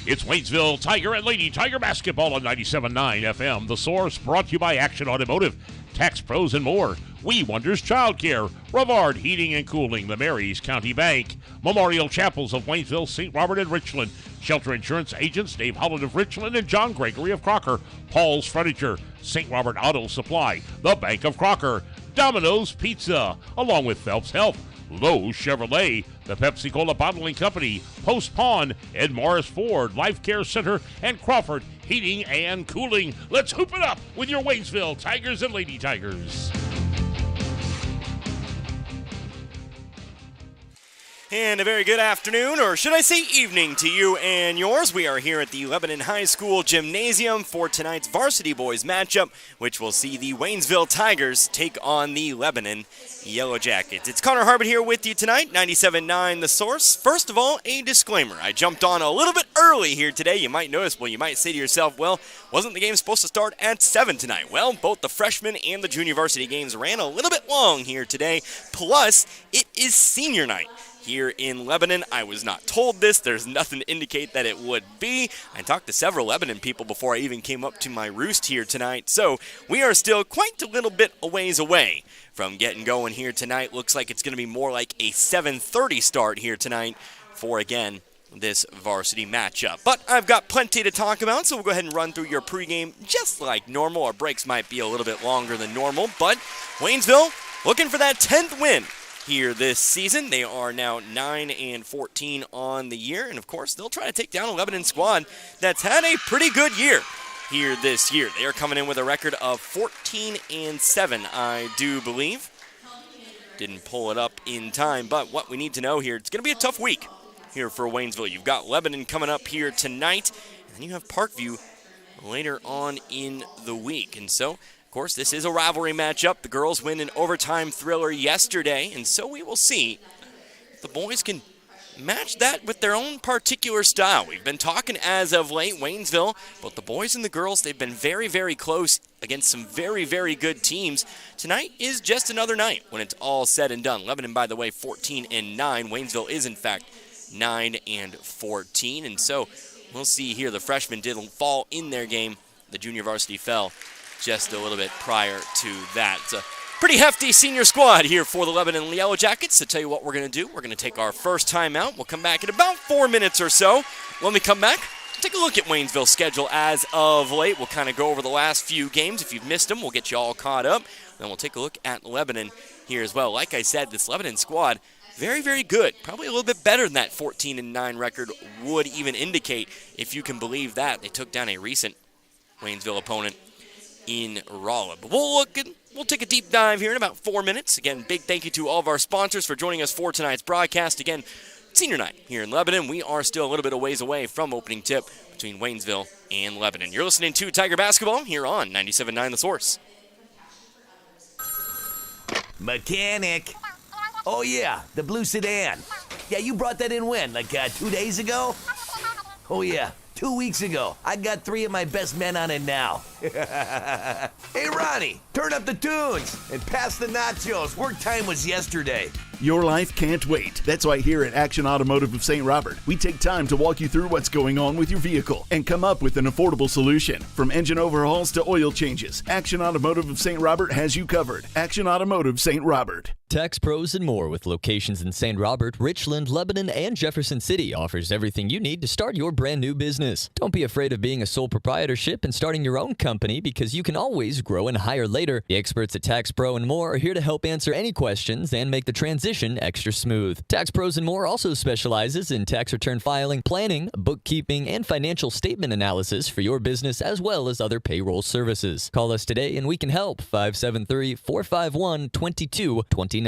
It's Waynesville Tiger and Lady Tiger basketball on 97.9 FM. The Source, brought to you by Action Automotive, Tax Pros, and more. We Wonders Childcare, Brevard Heating and Cooling, the Marys County Bank, Memorial Chapels of Waynesville, St. Robert, and Richland, Shelter Insurance Agents Dave Holland of Richland and John Gregory of Crocker, Paul's Furniture, St. Robert Auto Supply, the Bank of Crocker, Domino's Pizza, along with Phelps Health, Lowe's Chevrolet, the Pepsi-Cola Bottling Company, Post Pawn, Ed Morris Ford, Life Care Center, and Crawford Heating and Cooling. Let's hoop it up with your Waynesville Tigers and Lady Tigers. And a very good afternoon, or should I say evening, to you and yours. We are here at the Lebanon High School Gymnasium for tonight's varsity boys matchup, which will see the Waynesville Tigers take on the Lebanon Yellow Jackets. It's Connor Harbert here with you tonight, 97.9 The Source. First of all, a disclaimer. I jumped on a little bit early here today. You might notice, you might say to yourself, wasn't the game supposed to start at 7 tonight? Well, both the freshman and the junior varsity games ran a little bit long here today. Plus, it is senior night here in Lebanon. I was not told this. There's nothing to indicate that it would be. I talked to several Lebanon people before I even came up to my roost here tonight. So we are still quite a little bit a ways away from getting going here tonight. Looks like it's going to be more like a 7:30 start here tonight for, again, this varsity matchup. But I've got plenty to talk about, so we'll go ahead and run through your pregame just like normal. Our breaks might be a little bit longer than normal, but Waynesville looking for that 10th win here this season. They are now 9-14 on the year, and of course they'll try to take down a Lebanon squad that's had a pretty good year here this year. They are coming in with a record of 14-7, I do believe. Didn't pull it up in time, but what we need to know here, it's going to be a tough week here for Waynesville. You've got Lebanon coming up here tonight, and then you have Parkview later on in the week. And so, of course, this is a rivalry matchup. The girls win an overtime thriller yesterday, and so we will see if the boys can match that with their own particular style. We've been talking as of late, Waynesville, both the boys and the girls, they've been very, very close against some very, very good teams. Tonight is just another night when it's all said and done. Lebanon, by the way, 14-9. Waynesville is, in fact, 9-14, and so we'll see here. The freshmen did fall in their game. The junior varsity fell just a little bit prior to that. It's a pretty hefty senior squad here for the Lebanon Yellow Jackets. To tell you what we're going to do, we're going to take our first time out. We'll come back in about 4 minutes or so. When we come back, take a look at Waynesville's schedule as of late. We'll kind of go over the last few games. If you've missed them, we'll get you all caught up. Then we'll take a look at Lebanon here as well. Like I said, this Lebanon squad, very, very good. Probably a little bit better than that 14-9 record would even indicate, if you can believe that. They took down a recent Waynesville opponent in Rolla. But we'll take a deep dive here in about 4 minutes. Again, big thank you to all of our sponsors for joining us for tonight's broadcast. Again, senior night here in Lebanon. We are still a little bit of ways away from opening tip between Waynesville and Lebanon. You're listening to Tiger Basketball here on 97.9 The Source. Mechanic. Oh, yeah, the blue sedan. Yeah, you brought that in when? Like 2 days ago? Oh, yeah, 2 weeks ago. I got 3 of my best men on it now. Hey, Ronnie, turn up the tunes and pass the nachos. Work time was yesterday. Your life can't wait. That's why here at Action Automotive of St. Robert, we take time to walk you through what's going on with your vehicle and come up with an affordable solution. From engine overhauls to oil changes, Action Automotive of St. Robert has you covered. Action Automotive St. Robert. Tax Pros and More, with locations in St. Robert, Richland, Lebanon, and Jefferson City, offers everything you need to start your brand new business. Don't be afraid of being a sole proprietorship and starting your own company, because you can always grow and hire later. The experts at Tax Pro and More are here to help answer any questions and make the transition extra smooth. Tax Pros and More also specializes in tax return filing, planning, bookkeeping, and financial statement analysis for your business, as well as other payroll services. Call us today and we can help. 573-451-2229.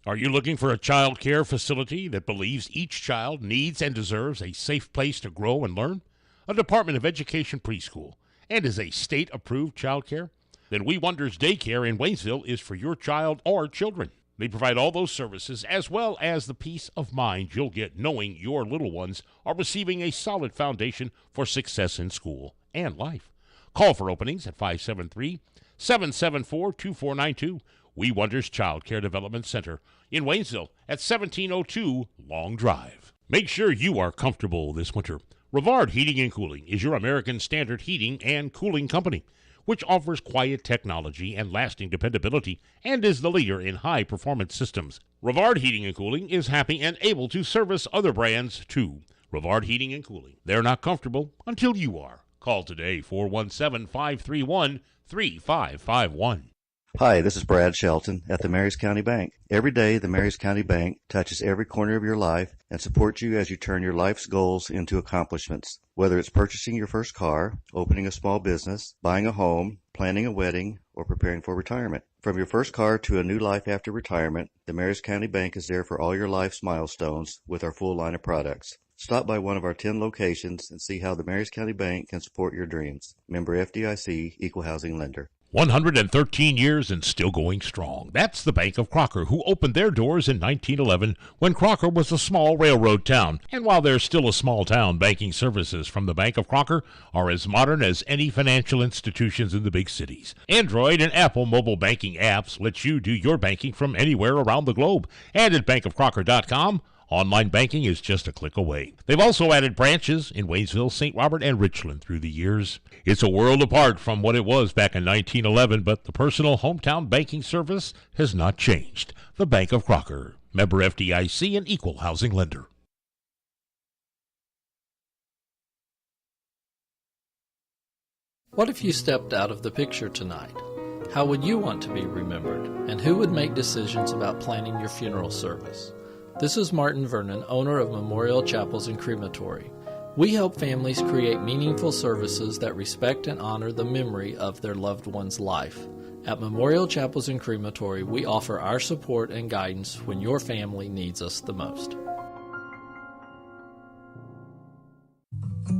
Are you looking for a child care facility that believes each child needs and deserves a safe place to grow and learn? A Department of Education preschool, and is a state-approved child care? Then We Wonders Daycare in Waynesville is for your child or children. They provide all those services, as well as the peace of mind you'll get knowing your little ones are receiving a solid foundation for success in school and life. Call for openings at 573-774-2492. We Wonders Child Care Development Center in Waynesville at 1702 Long Drive. Make sure you are comfortable this winter. Rivard Heating and Cooling is your American Standard heating and cooling company, which offers quiet technology and lasting dependability and is the leader in high-performance systems. Rivard Heating and Cooling is happy and able to service other brands, too. Rivard Heating and Cooling. They're not comfortable until you are. Call today, 417-531-3551. Hi, this is Brad Shelton at the Marys County Bank. Every day, the Marys County Bank touches every corner of your life and supports you as you turn your life's goals into accomplishments. Whether it's purchasing your first car, opening a small business, buying a home, planning a wedding, or preparing for retirement. From your first car to a new life after retirement, the Marys County Bank is there for all your life's milestones with our full line of products. Stop by one of our 10 locations and see how the Marys County Bank can support your dreams. Member FDIC, Equal Housing Lender. 113 years and still going strong. That's the Bank of Crocker, who opened their doors in 1911 when Crocker was a small railroad town. And while they're still a small town, banking services from the Bank of Crocker are as modern as any financial institutions in the big cities. Android and Apple mobile banking apps let you do your banking from anywhere around the globe. And at bankofcrocker.com, online banking is just a click away. They've also added branches in Waynesville, St. Robert, and Richland through the years. It's a world apart from what it was back in 1911, but the personal hometown banking service has not changed. The Bank of Crocker, member FDIC and Equal Housing Lender. What if you stepped out of the picture tonight? How would you want to be remembered? And who would make decisions about planning your funeral service? This is Martin Vernon, owner of Memorial Chapels and Crematory. We help families create meaningful services that respect and honor the memory of their loved one's life. At Memorial Chapels and Crematory, we offer our support and guidance when your family needs us the most.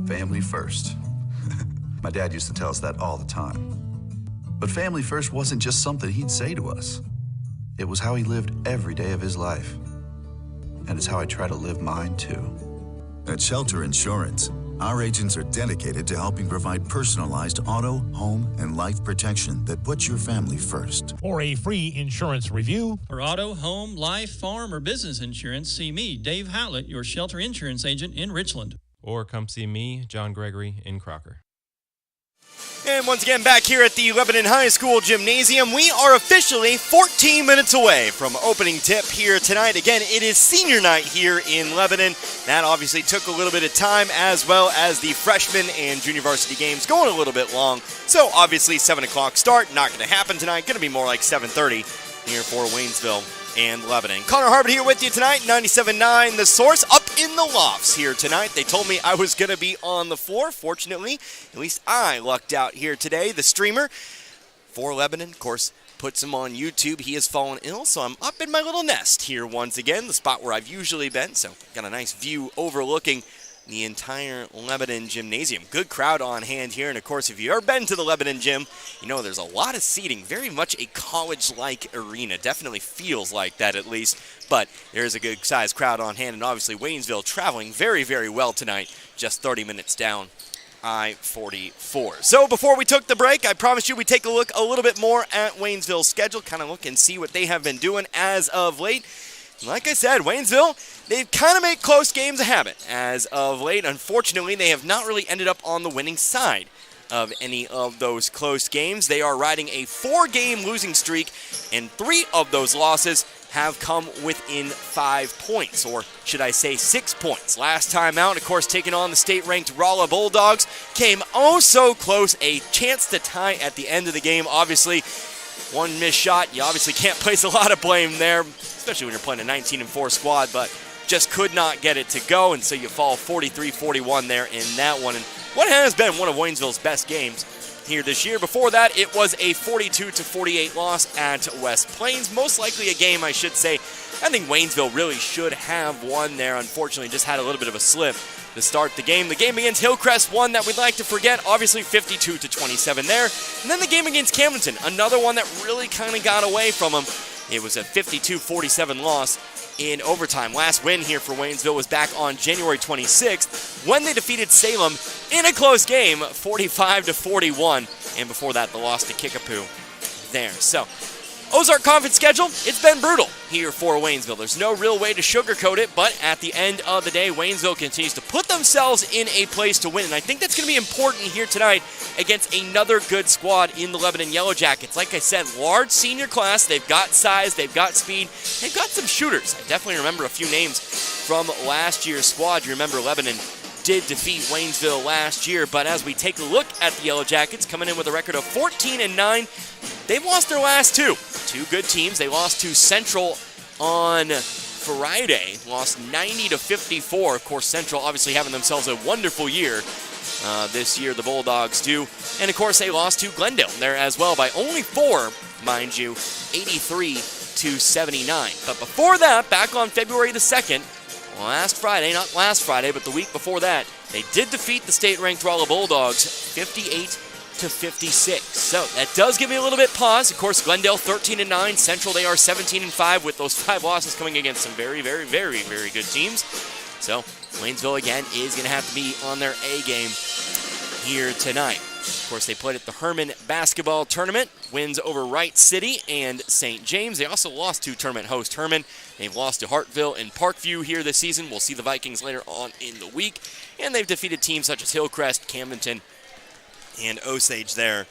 Family first. My dad used to tell us that all the time. But family first wasn't just something he'd say to us. It was how he lived every day of his life. And it's how I try to live mine, too. At Shelter Insurance, our agents are dedicated to helping provide personalized auto, home, and life protection that puts your family first. For a free insurance review, for auto, home, life, farm, or business insurance, see me, Dave Howlett, your Shelter Insurance agent in Richland. Or come see me, John Gregory, in Crocker. And once again, back here at the Lebanon High School Gymnasium, we are officially 14 minutes away from opening tip here tonight. Again, it is senior night here in Lebanon. That obviously took a little bit of time, as well as the freshman and junior varsity games going a little bit long. So obviously 7 o'clock start, not going to happen tonight. Going to be more like 7:30 here for Waynesville and Lebanon. Connor Harbert here with you tonight, 97.9 The Source, up in the lofts here tonight. They told me I was going to be on the floor. Fortunately, at least I lucked out here today. The streamer for Lebanon, of course, puts him on YouTube. He has fallen ill, so I'm up in my little nest here once again, the spot where I've usually been. So got a nice view overlooking the entire Lebanon Gymnasium. Good crowd on hand here, and of course, if you've ever been to the Lebanon Gym, you know there's a lot of seating, very much a college-like arena. Definitely feels like that, at least, but there's a good-sized crowd on hand, and obviously Waynesville traveling very, very well tonight, just 30 minutes down I-44. So before we took the break, I promised you we'd take a look a little bit more at Waynesville's schedule, kind of look and see what they have been doing as of late. Like I said, Waynesville, they've kind of made close games a habit as of late. Unfortunately, they have not really ended up on the winning side of any of those close games. They are riding a 4-game losing streak, and 3 of those losses have come within 5 points, or should I say 6 points. Last time out, of course, taking on the state-ranked Rolla Bulldogs, came oh so close, a chance to tie at the end of the game. Obviously, one missed shot, you obviously can't place a lot of blame there, especially when you're playing a 19-4 squad, but just could not get it to go, and so you fall 43-41 there in that one. And what has been one of Waynesville's best games here this year. Before that, it was a 42-48 loss at West Plains. Most likely a game, I should say, I think Waynesville really should have won there. Unfortunately, just had a little bit of a slip to start the game. The game against Hillcrest, one that we'd like to forget, obviously 52-27 there. And then the game against Camdenton, another one that really kind of got away from them. It was a 52-47 loss in overtime. Last win here for Waynesville was back on January 26th when they defeated Salem in a close game, 45-41. And before that, the loss to Kickapoo there. So Ozark Conference schedule, it's been brutal here for Waynesville. There's no real way to sugarcoat it, but at the end of the day, Waynesville continues to put themselves in a place to win. And I think that's going to be important here tonight against another good squad in the Lebanon Yellow Jackets. Like I said, large senior class. They've got size, they've got speed, they've got some shooters. I definitely remember a few names from last year's squad. You remember Lebanon did defeat Waynesville last year, but as we take a look at the Yellow Jackets, coming in with a record of 14-9, they've lost their last two. Two good teams. They lost to Central on Friday, lost 90-54. Of course, Central obviously having themselves a wonderful year this year, the Bulldogs do. And of course, they lost to Glendale there as well by only 4, mind you, 83-79. But before that, back on February the 2nd, not last Friday, but the week before that, they did defeat the state-ranked Rolla Bulldogs 58-56. So that does give me a little bit pause. Of course, Glendale 13-9, Central they are 17-5 with those 5 losses coming against some very, very, very, very good teams. So Waynesville again is going to have to be on their A game here tonight. Of course, they played at the Herman basketball tournament, wins over Wright City and St. James. They also lost to tournament host Herman. They've lost to Hartville and Parkview here this season. We'll see the Vikings later on in the week. And they've defeated teams such as Hillcrest, Camdenton, and Osage there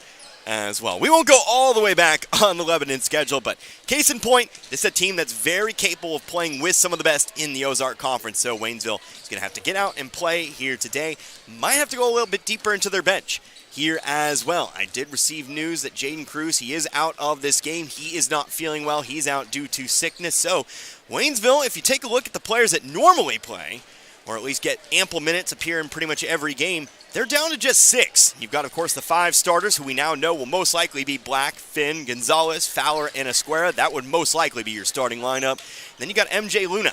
as well. We won't go all the way back on the Lebanon schedule, but case in point, this is a team that's very capable of playing with some of the best in the Ozark Conference. So Waynesville is going to have to get out and play here today. Might have to go a little bit deeper into their bench here as well. I did receive news that Jaden Cruz, he is out of this game. He is not feeling well. He's out due to sickness. So Waynesville, if you take a look at the players that normally play, or at least get ample minutes, appear in pretty much every game, they're down to just 6. You've got, of course, the 5 starters who we now know will most likely be Black, Finn, Gonzalez, Fowler, and Esquera. That would most likely be your starting lineup. Then you got MJ Luna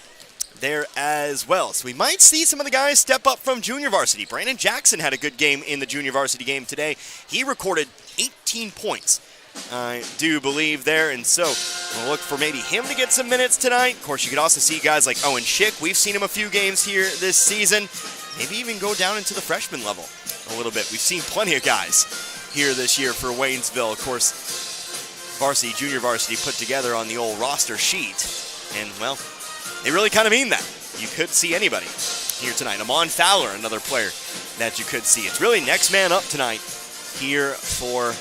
there as well. So we might see some of the guys step up from junior varsity. Brandon Jackson had a good game in the junior varsity game today. He recorded 18 points, I do believe there, and so we'll look for maybe him to get some minutes tonight. Of course, you could also see guys like Owen Schick. We've seen him a few games here this season. Maybe even go down into the freshman level a little bit. We've seen plenty of guys here this year for Waynesville. Of course, varsity, junior varsity put together on the old roster sheet, and well, they really kind of mean that. You could see anybody here tonight. Amon Fowler, another player that you could see. It's really next man up tonight here for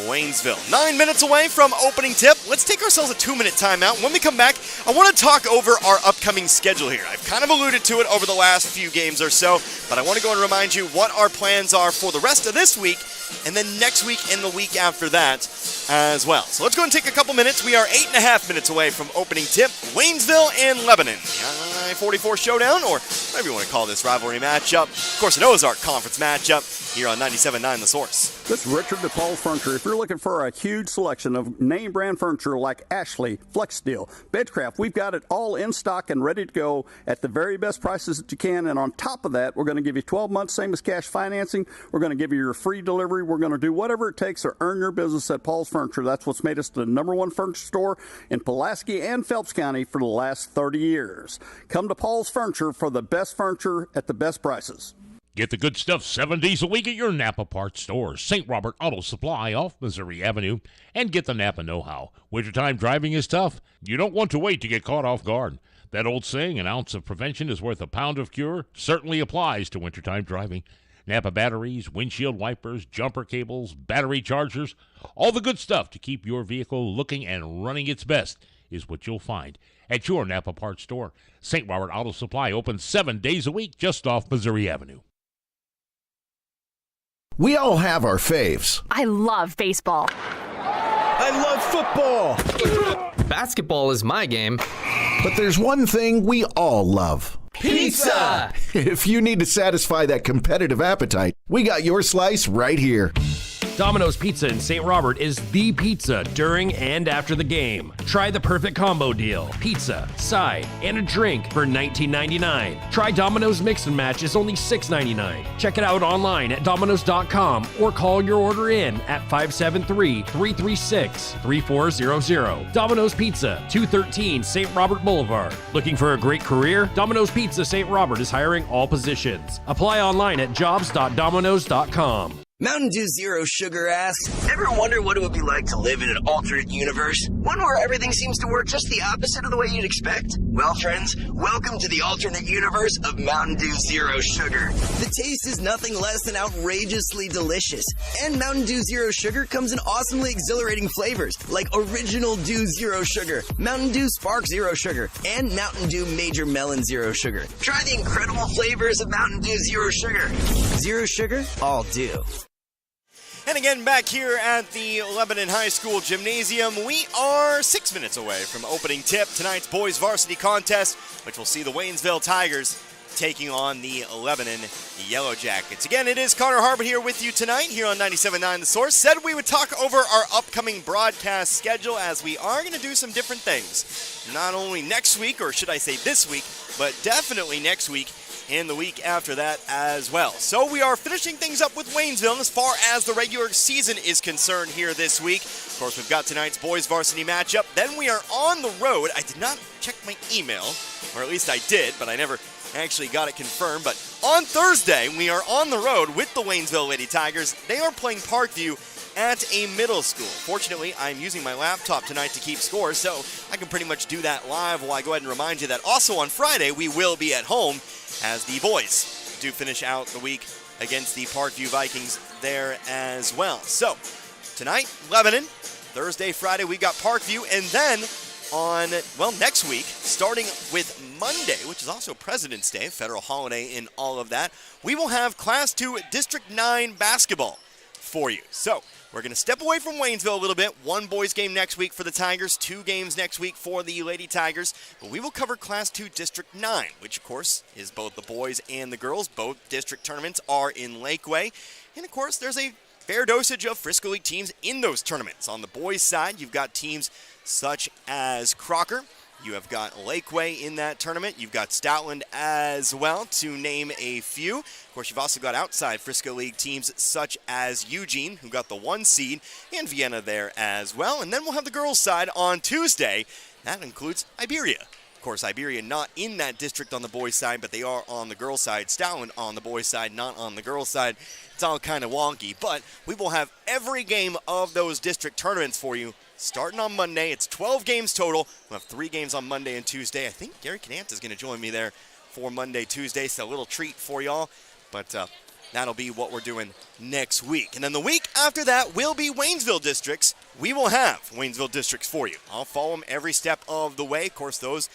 Waynesville. 9 minutes away from opening tip. Let's take ourselves a 2-minute timeout. When we come back, I want to talk over our upcoming schedule here. I've kind of alluded to it over the last few games or so, but I want to go and remind you what our plans are for the rest of this week, and then next week and the week after that as well. So let's go and take a couple minutes. We are 8.5 minutes away from opening tip. Waynesville and Lebanon. I-44 showdown, or whatever you want to call this rivalry matchup. Of course, an Ozark Conference matchup here on 97.9 The Source. This is Richard DePaul Furniture. If you're looking for a huge selection of name brand furniture like Ashley, Flex Steel, Bedcraft, we've got it all in stock and ready to go at the very best prices that you can. And on top of that, we're going to give you 12 months, same as cash financing. We're going to give you your free delivery. We're going to do whatever it takes to earn your business at Paul's Furniture. That's what's made us the #1 furniture store in Pulaski and Phelps County for the last 30 years. Come to Paul's Furniture for the best furniture at the best prices. Get the good stuff 7 days a week at your Napa parts store. St. Robert Auto Supply off Missouri Avenue. And get the Napa know-how. Wintertime driving is tough. You don't want to wait to get caught off guard. That old saying, an ounce of prevention is worth a pound of cure, certainly applies to wintertime driving. Napa batteries, windshield wipers, jumper cables, battery chargers, all the good stuff to keep your vehicle looking and running its best is what you'll find at your Napa parts store. St. Robert Auto Supply open 7 days a week just off Missouri Avenue. We all have our faves. I love baseball. I love football. Basketball is my game. But there's one thing we all love. Pizza! If you need to satisfy that competitive appetite, we got your slice right here. Domino's Pizza in St. Robert is the pizza during and after the game. Try the perfect combo deal. Pizza, side, and a drink for $19.99. Try Domino's Mix and Match is only $6.99. Check it out online at Domino's.com or call your order in at 573-336-3400. Domino's Pizza, 213 St. Robert Boulevard. Looking for a great career? Domino's Pizza St. Robert is hiring all positions. Apply online at jobs.domino's.com. Mountain Dew Zero Sugar asks, ever wonder what it would be like to live in an alternate universe? One where everything seems to work just the opposite of the way you'd expect? Well, friends, welcome to the alternate universe of Mountain Dew Zero Sugar. The taste is nothing less than outrageously delicious. And Mountain Dew Zero Sugar comes in awesomely exhilarating flavors like Original Dew Zero Sugar, Mountain Dew Spark Zero Sugar, and Mountain Dew Major Melon Zero Sugar. Try the incredible flavors of Mountain Dew Zero Sugar. Zero Sugar, all dew. And again, back here at the Lebanon High School Gymnasium, we are 6 minutes away from opening tip tonight's boys varsity contest, which will see the Waynesville Tigers taking on the Lebanon Yellow Jackets. Again, it is Connor Harbert here with you tonight here on 97.9 The Source. Said we would talk over our upcoming broadcast schedule as we are going to do some different things. Not only next week, or should I say this week, but definitely next week and the week after that as well. So we are finishing things up with Waynesville as far as the regular season is concerned here this week. Of course, we've got tonight's boys varsity matchup. Then we are on the road. I did not check my email, or at least I did, but I never actually got it confirmed. But on Thursday, we are on the road with the Waynesville Lady Tigers. They are playing Parkview at a middle school. Fortunately, I'm using my laptop tonight to keep score, so I can pretty much do that live while I go ahead and remind you that also on Friday, we will be at home as the boys do finish out the week against the Parkview Vikings there as well. So, tonight, Lebanon. Thursday, Friday, we got Parkview. And then on, well, next week, starting with Monday, which is also President's Day, federal holiday in all of that, we will have Class 2 District 9 basketball for you. So, we're going to step away from Waynesville a little bit. One boys game next week for the Tigers, 2 games next week for the Lady Tigers. But we will cover Class 2 District 9, which of course is both the boys and the girls. Both district tournaments are in Lakeway. And of course, there's a fair dosage of Frisco League teams in those tournaments. On the boys' side, you've got teams such as Crocker. You have got Lakeway in that tournament. You've got Stoutland as well, to name a few. Of course, you've also got outside Frisco League teams such as Eugene, who got the 1 seed, and Vienna there as well. And then we'll have the girls' side on Tuesday. That includes Iberia. Of course, Iberia not in that district on the boys' side, but they are on the girls' side. Stoutland on the boys' side, not on the girls' side. It's all kind of wonky, but we will have every game of those district tournaments for you starting on Monday. It's 12 games total. We'll have 3 games on Monday and Tuesday. I think Gary Cananta is going to join me there for Monday, Tuesday, so a little treat for y'all. But that'll be what we're doing next week. And then the week after that will be Waynesville districts. We will have Waynesville districts for you. I'll follow them every step of the way. Of course, those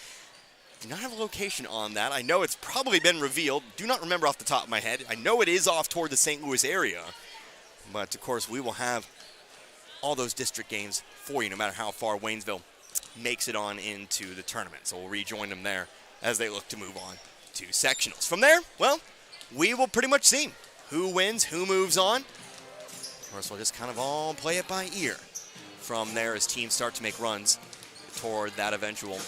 do not have a location on that. I know it's probably been revealed. Do not remember off the top of my head. I know it is off toward the St. Louis area. But, of course, we will have all those district games for you, no matter how far Waynesville makes it on into the tournament. So we'll rejoin them there as they look to move on to sectionals. From there, well, we will pretty much see who wins, who moves on. Of course, we'll just kind of all play it by ear from there as teams start to make runs toward that eventual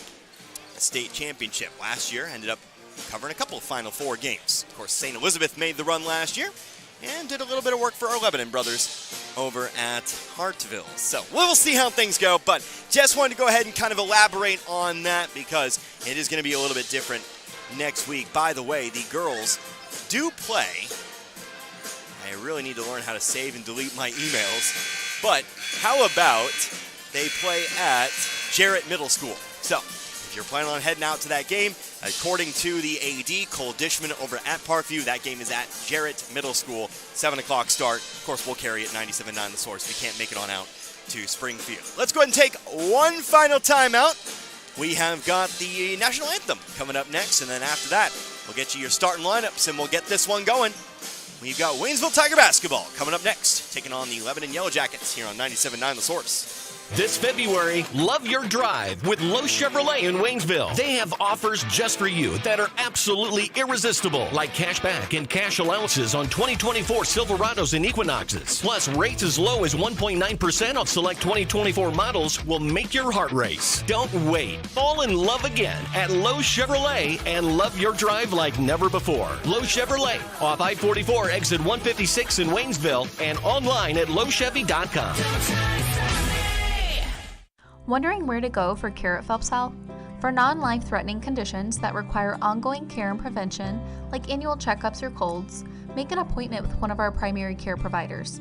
state championship. Last year ended up covering a couple of Final Four games. Of course, St. Elizabeth made the run last year and did a little bit of work for our Lebanon brothers over at Hartville. So we'll see how things go, but just wanted to go ahead and kind of elaborate on that because it is going to be a little bit different next week. By the way, the girls do play. I really need to learn how to save and delete my emails, but how about they play at Jarrett Middle School? So if you're planning on heading out to that game, according to the AD, Cole Dishman over at Parkview, that game is at Jarrett Middle School, 7 o'clock start. Of course, we'll carry it 97.9 The Source. We can't make it on out to Springfield. Let's go ahead and take one final timeout. We have got the National Anthem coming up next, and then after that, we'll get you your starting lineups, and we'll get this one going. We've got Waynesville Tiger Basketball coming up next, taking on the Lebanon Yellow Jackets here on 97.9 The Source. This February, love your drive with Lowe Chevrolet in Waynesville. They have offers just for you that are absolutely irresistible, like cash back and cash allowances on 2024 Silverados and Equinoxes. Plus, rates as low as 1.9% on select 2024 models will make your heart race. Don't wait. Fall in love again at Lowe Chevrolet and love your drive like never before. Lowe Chevrolet, off I-44, exit 156 in Waynesville, and online at lowechevy.com. Wondering where to go for care at Phelps Health? For non-life-threatening conditions that require ongoing care and prevention, like annual checkups or colds, make an appointment with one of our primary care providers.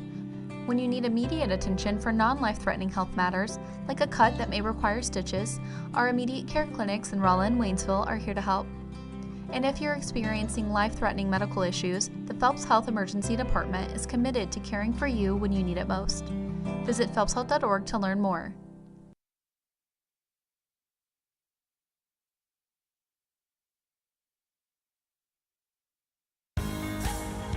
When you need immediate attention for non-life-threatening health matters, like a cut that may require stitches, our immediate care clinics in Rolla and Waynesville are here to help. And if you're experiencing life-threatening medical issues, the Phelps Health Emergency Department is committed to caring for you when you need it most. Visit phelpshealth.org to learn more.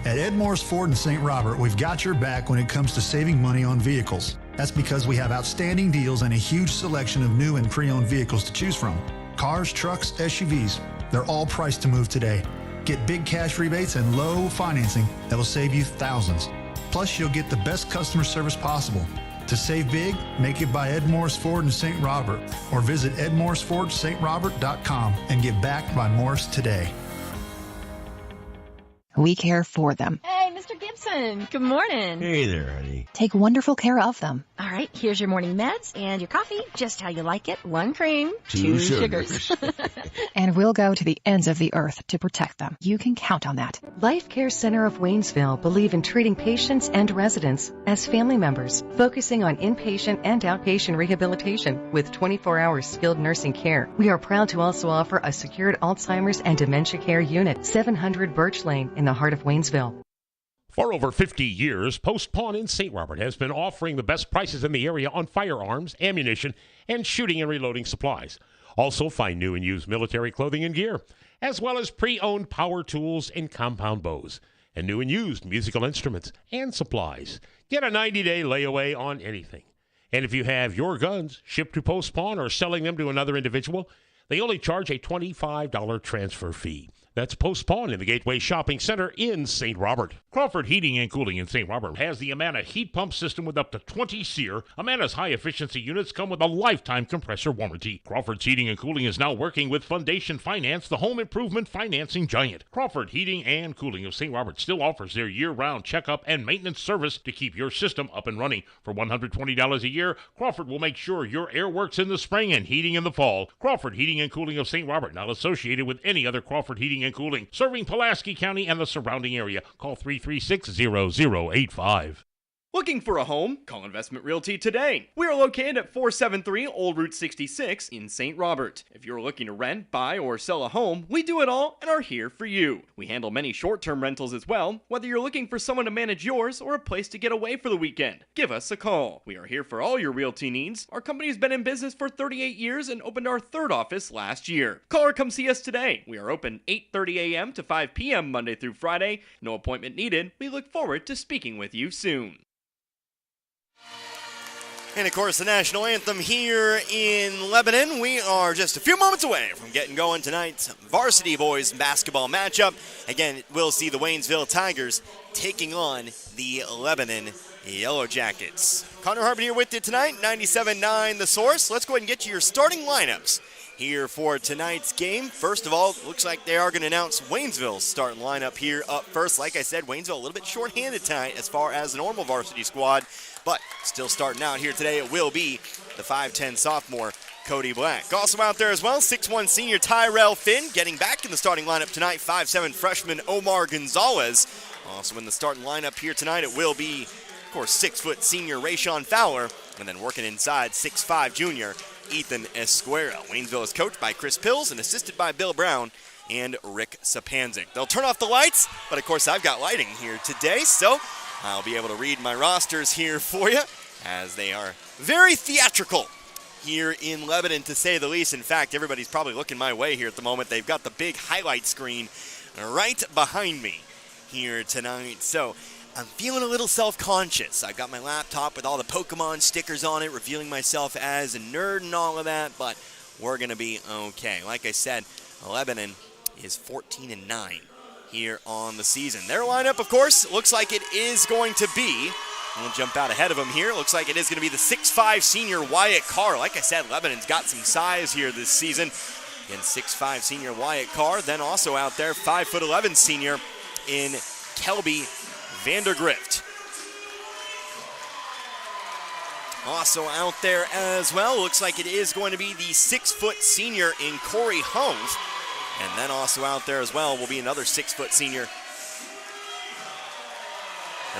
At Ed Morris Ford in St. Robert, we've got your back when it comes to saving money on vehicles. That's because we have outstanding deals and a huge selection of new and pre-owned vehicles to choose from. Cars, trucks, SUVs, they're all priced to move today. Get big cash rebates and low financing that will save you thousands. Plus, you'll get the best customer service possible. To save big, make it by Ed Morris Ford in St. Robert or visit edmorrisfordstrobert.com and get backed by Morris today. We care for them. Hey, Mr. Gibson. Good morning. Hey there, honey. Take wonderful care of them. All right, here's your morning meds and your coffee, just how you like it. 1 cream, 2 sugars. And we'll go to the ends of the earth to protect them. You can count on that. Life Care Center of Waynesville believe in treating patients and residents as family members, focusing on inpatient and outpatient rehabilitation with 24-hour skilled nursing care. We are proud to also offer a secured Alzheimer's and dementia care unit, 700 Birch Lane in the heart of Waynesville. For over 50 years, Post Pawn in St. Robert has been offering the best prices in the area on firearms, ammunition, and shooting and reloading supplies. Also find new and used military clothing and gear, as well as pre-owned power tools and compound bows, and new and used musical instruments and supplies. Get a 90-day layaway on anything. And if you have your guns shipped to Post Pawn or selling them to another individual, they only charge a $25 transfer fee. That's Post Pawn in the Gateway Shopping Center in St. Robert. Crawford Heating and Cooling in St. Robert has the Amana heat pump system with up to 20 SEER. Amana's high-efficiency units come with a lifetime compressor warranty. Crawford's Heating and Cooling is now working with Foundation Finance, the home improvement financing giant. Crawford Heating and Cooling of St. Robert still offers their year-round checkup and maintenance service to keep your system up and running. For $120 a year, Crawford will make sure your air works in the spring and heating in the fall. Crawford Heating and Cooling of St. Robert, not associated with any other Crawford Heating and Cooling, serving Pulaski County and the surrounding area. Call 336-0085. Looking for a home? Call Investment Realty today. We are located at 473 Old Route 66 in St. Robert. If you're looking to rent, buy, or sell a home, we do it all and are here for you. We handle many short-term rentals as well, whether you're looking for someone to manage yours or a place to get away for the weekend. Give us a call. We are here for all your realty needs. Our company's been in business for 38 years and opened our 3rd office last year. Call or come see us today. We are open 8:30 a.m. to 5 p.m. Monday through Friday. No appointment needed. We look forward to speaking with you soon. And of course, the national anthem here in Lebanon. We are just a few moments away from getting going tonight's varsity boys basketball matchup. Again, we'll see the Waynesville Tigers taking on the Lebanon Yellow Jackets. Connor Harbin here with you tonight, 97.9 The Source. Let's go ahead and get you your starting lineups here for tonight's game. First of all, looks like they are going to announce Waynesville's starting lineup here up first. Like I said, Waynesville a little bit shorthanded tonight as far as the normal varsity squad, but still starting out here today, it will be the 5'10 sophomore Cody Black. Also out there as well, 6'1 senior Tyrell Finn getting back in the starting lineup tonight, 5'7 freshman Omar Gonzalez. Also in the starting lineup here tonight, it will be, of course, 6' senior Rayshawn Fowler, and then working inside 6'5 junior Ethan Esquera. Waynesville is coached by Chris Pills and assisted by Bill Brown and Rick Sapanzik. They'll turn off the lights, but of course I've got lighting here today, so I'll be able to read my rosters here for you, as they are very theatrical here in Lebanon, to say the least. In fact, everybody's probably looking my way here at the moment. They've got the big highlight screen right behind me here tonight, so I'm feeling a little self-conscious. I've got my laptop with all the Pokemon stickers on it, revealing myself as a nerd and all of that, but we're going to be okay. Like I said, Lebanon is 14-9 here on the season. Their lineup, of course, looks like it is going to be, we'll jump out ahead of them here, looks like it is going to be the 6'5 senior Wyatt Carr. Like I said, Lebanon's got some size here this season. Again, 6'5 senior Wyatt Carr. Then also out there, 5'11 senior in Kelby Vandergrift. Also out there as well, looks like it is going to be the 6' senior in Corey Holmes. And then also out there as well will be another 6' senior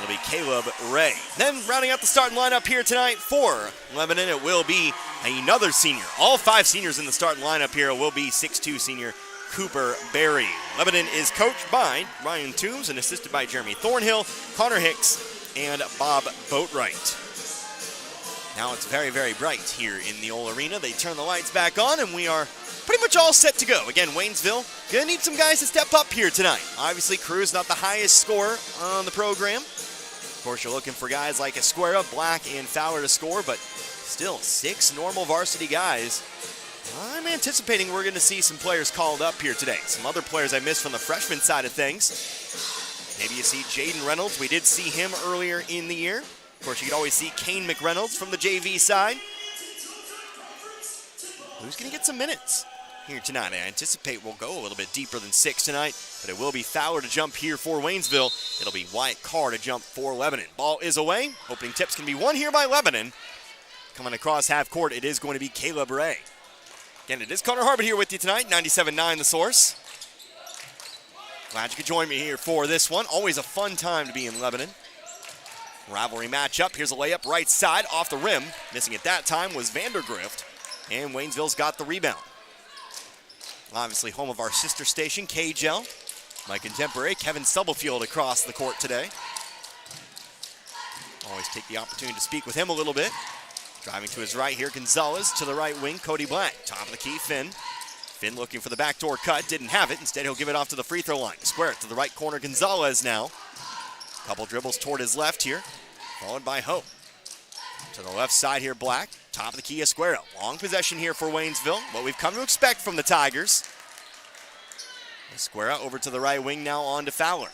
That'll be Caleb Ray. Then rounding out the starting lineup here tonight for Lebanon, it will be another senior. All 5 seniors in the starting lineup here will be 6'2" senior Cooper Berry. Lebanon is coached by Ryan Toombs and assisted by Jeremy Thornhill, Connor Hicks, and Bob Boatwright. Now it's very, very bright here in the old arena. They turn the lights back on, and we are pretty much all set to go. Again, Waynesville gonna need some guys to step up here tonight. Obviously, Crew's not the highest scorer on the program. Of course, you're looking for guys like Esquera, Black, and Fowler to score, but still 6 normal varsity guys. I'm anticipating we're going to see some players called up here today. Some other players I missed from the freshman side of things. Maybe you see Jaden Reynolds. We did see him earlier in the year. Of course, you could always see Kane McReynolds from the JV side. Who's going to get some minutes here tonight? I anticipate we'll go a little bit deeper than 6 tonight, but it will be Fowler to jump here for Waynesville. It'll be Wyatt Carr to jump for Lebanon. Ball is away. Opening tips can be won here by Lebanon. Coming across half court, it is going to be Caleb Ray. Again, it is Connor Harbert here with you tonight, 97.9 The Source. Glad you could join me here for this one. Always a fun time to be in Lebanon. Rivalry matchup. Here's a layup right side off the rim. Missing it that time was Vandergrift, and Waynesville's got the rebound. Obviously home of our sister station, KJL. My contemporary, Kevin Stubblefield, across the court today. Always take the opportunity to speak with him a little bit. Driving to his right here, Gonzalez to the right wing, Cody Black. Top of the key, Finn. Finn looking for the backdoor cut, didn't have it. Instead, he'll give it off to the free throw line. Square it to the right corner, Gonzalez now. Couple dribbles toward his left here, followed by Hope. To the left side here, Black. Top of the key, Esquero. Long possession here for Waynesville. What we've come to expect from the Tigers. Esquero over to the right wing now on to Fowler.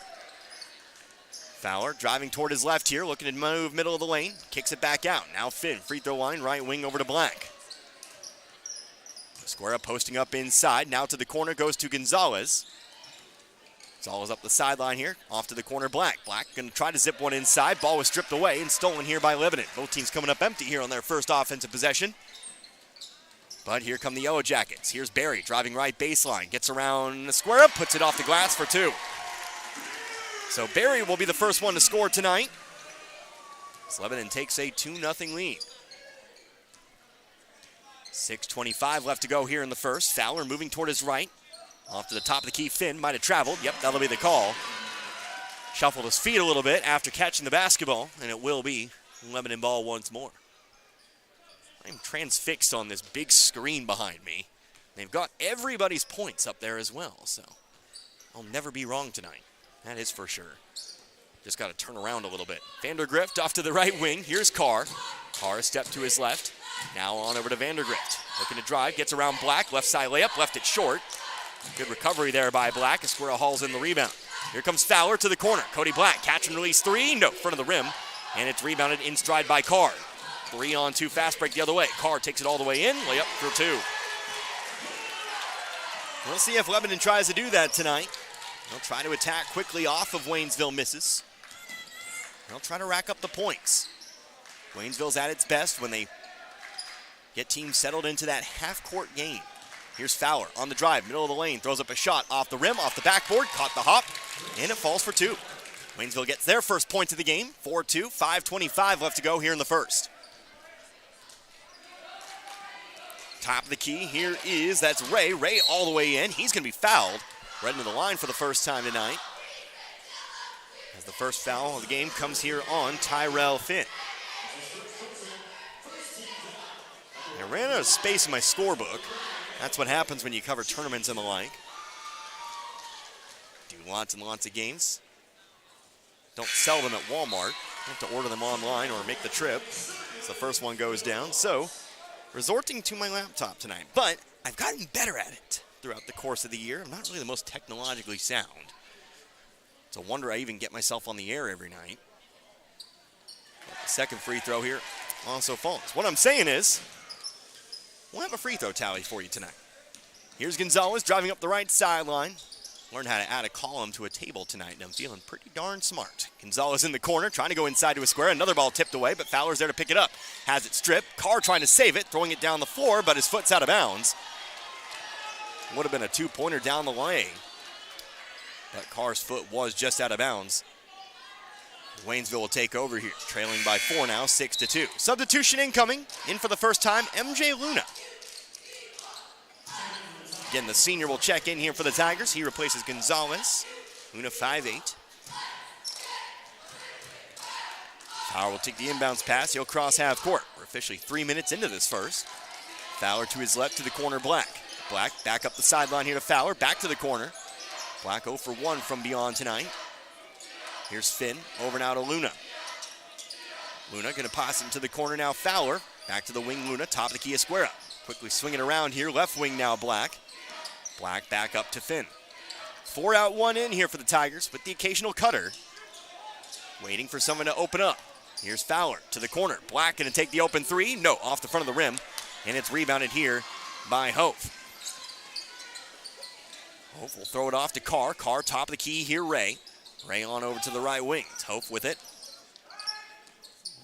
Fowler driving toward his left here, looking to move middle of the lane. Kicks it back out. Now Finn, free throw line, right wing over to Black. Esquero posting up inside. Now to the corner, goes to Gonzalez. Gonzalez up the sideline here, off to the corner, Black. Black going to try to zip one inside. Ball was stripped away and stolen here by Lebanon. Both teams coming up empty here on their first offensive possession. But here come the Yellow Jackets. Here's Barry driving right baseline. Gets around Esquero, puts it off the glass for 2. So Barry will be the first one to score tonight. As Lebanon takes a 2-0 lead. 6:25 left to go here in the first. Fowler moving toward his right. Off to the top of the key, Finn might have traveled. Yep, that'll be the call. Shuffled his feet a little bit after catching the basketball, and it will be Lebanon ball once more. I'm transfixed on this big screen behind me. They've got everybody's points up there as well, so I'll never be wrong tonight. That is for sure. Just got to turn around a little bit. Vandergrift off to the right wing. Here's Carr. Carr a step to his left. Now on over to Vandergrift. Looking to drive, gets around Black. Left side layup, left it short. Good recovery there by Black. Esquero hauls in the rebound. Here comes Fowler to the corner. Cody Black, catch and release 3. No, front of the rim. And it's rebounded in stride by Carr. 3-on-2 fast break the other way. Carr takes it all the way in. Layup for 2. We'll see if Lebanon tries to do that tonight. They'll try to attack quickly off of Waynesville misses. They'll try to rack up the points. Waynesville's at its best when they get teams settled into that half-court game. Here's Fowler on the drive, middle of the lane, throws up a shot off the rim, off the backboard, caught the hop, and it falls for 2. Waynesville gets their first point of the game, 4-2, 5:25 left to go here in the first. Top of the key, here is, that's Ray. Ray all the way in. He's going to be fouled. Right into the line for the first time tonight. As the first foul of the game comes here on Tyrell Finn. I ran out of space in my scorebook. That's what happens when you cover tournaments and the like. Do lots and lots of games. Don't sell them at Walmart. You have to order them online or make the trip. So the first one goes down. So, resorting to my laptop tonight. But I've gotten better at it throughout the course of the year. I'm not really the most technologically sound. It's a wonder I even get myself on the air every night. But the second free throw here also falls. What I'm saying is, we'll have a free throw tally for you tonight. Here's Gonzalez driving up the right sideline. Learned how to add a column to a table tonight, and I'm feeling pretty darn smart. Gonzalez in the corner, trying to go inside to a square. Another ball tipped away, but Fowler's there to pick it up. Has it stripped. Carr trying to save it, throwing it down the floor, but his foot's out of bounds. Would have been a 2-pointer down the lane. But Carr's foot was just out of bounds. Waynesville will take over here, trailing by 4 now, 6-2. Substitution incoming. In for the first time, MJ Luna. Again, the senior will check in here for the Tigers. He replaces Gonzalez. Luna 5'8". Fowler will take the inbounds pass. He'll cross half court. We're officially 3 minutes into this first. Fowler to his left to the corner, Black. Black back up the sideline here to Fowler. Back to the corner. Black 0 for 1 from beyond tonight. Here's Finn. Over now to Luna. Luna going to pass him to the corner now. Fowler. Back to the wing, Luna. Top of the key, Esquera. Quickly swinging around here. Left wing now, Black. Black back up to Finn. 4 out, 1 in here for the Tigers with the occasional cutter. Waiting for someone to open up. Here's Fowler to the corner. Black going to take the open 3. No, off the front of the rim. And it's rebounded here by Hope. Hope will throw it off to Carr. Carr top of the key here, Ray. Ray on over to the right wing. It's Hope with it.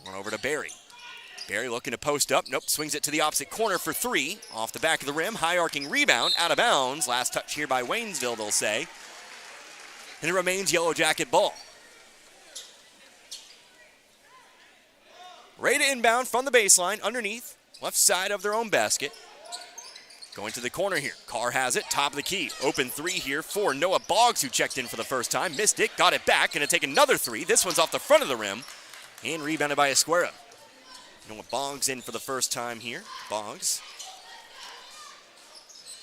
On over to Barry. Barry looking to post up. Nope, swings it to the opposite corner for 3. Off the back of the rim. High arcing rebound. Out of bounds. Last touch here by Waynesville, they'll say. And it remains Yellow Jacket ball. Ray to inbound from the baseline, underneath, left side of their own basket. Going to the corner here. Carr has it, top of the key. Open 3 here for Noah Boggs, who checked in for the first time. Missed it, got it back, going to take another 3. This one's off the front of the rim, and rebounded by Esquera. Noah Boggs in for the first time here. Boggs.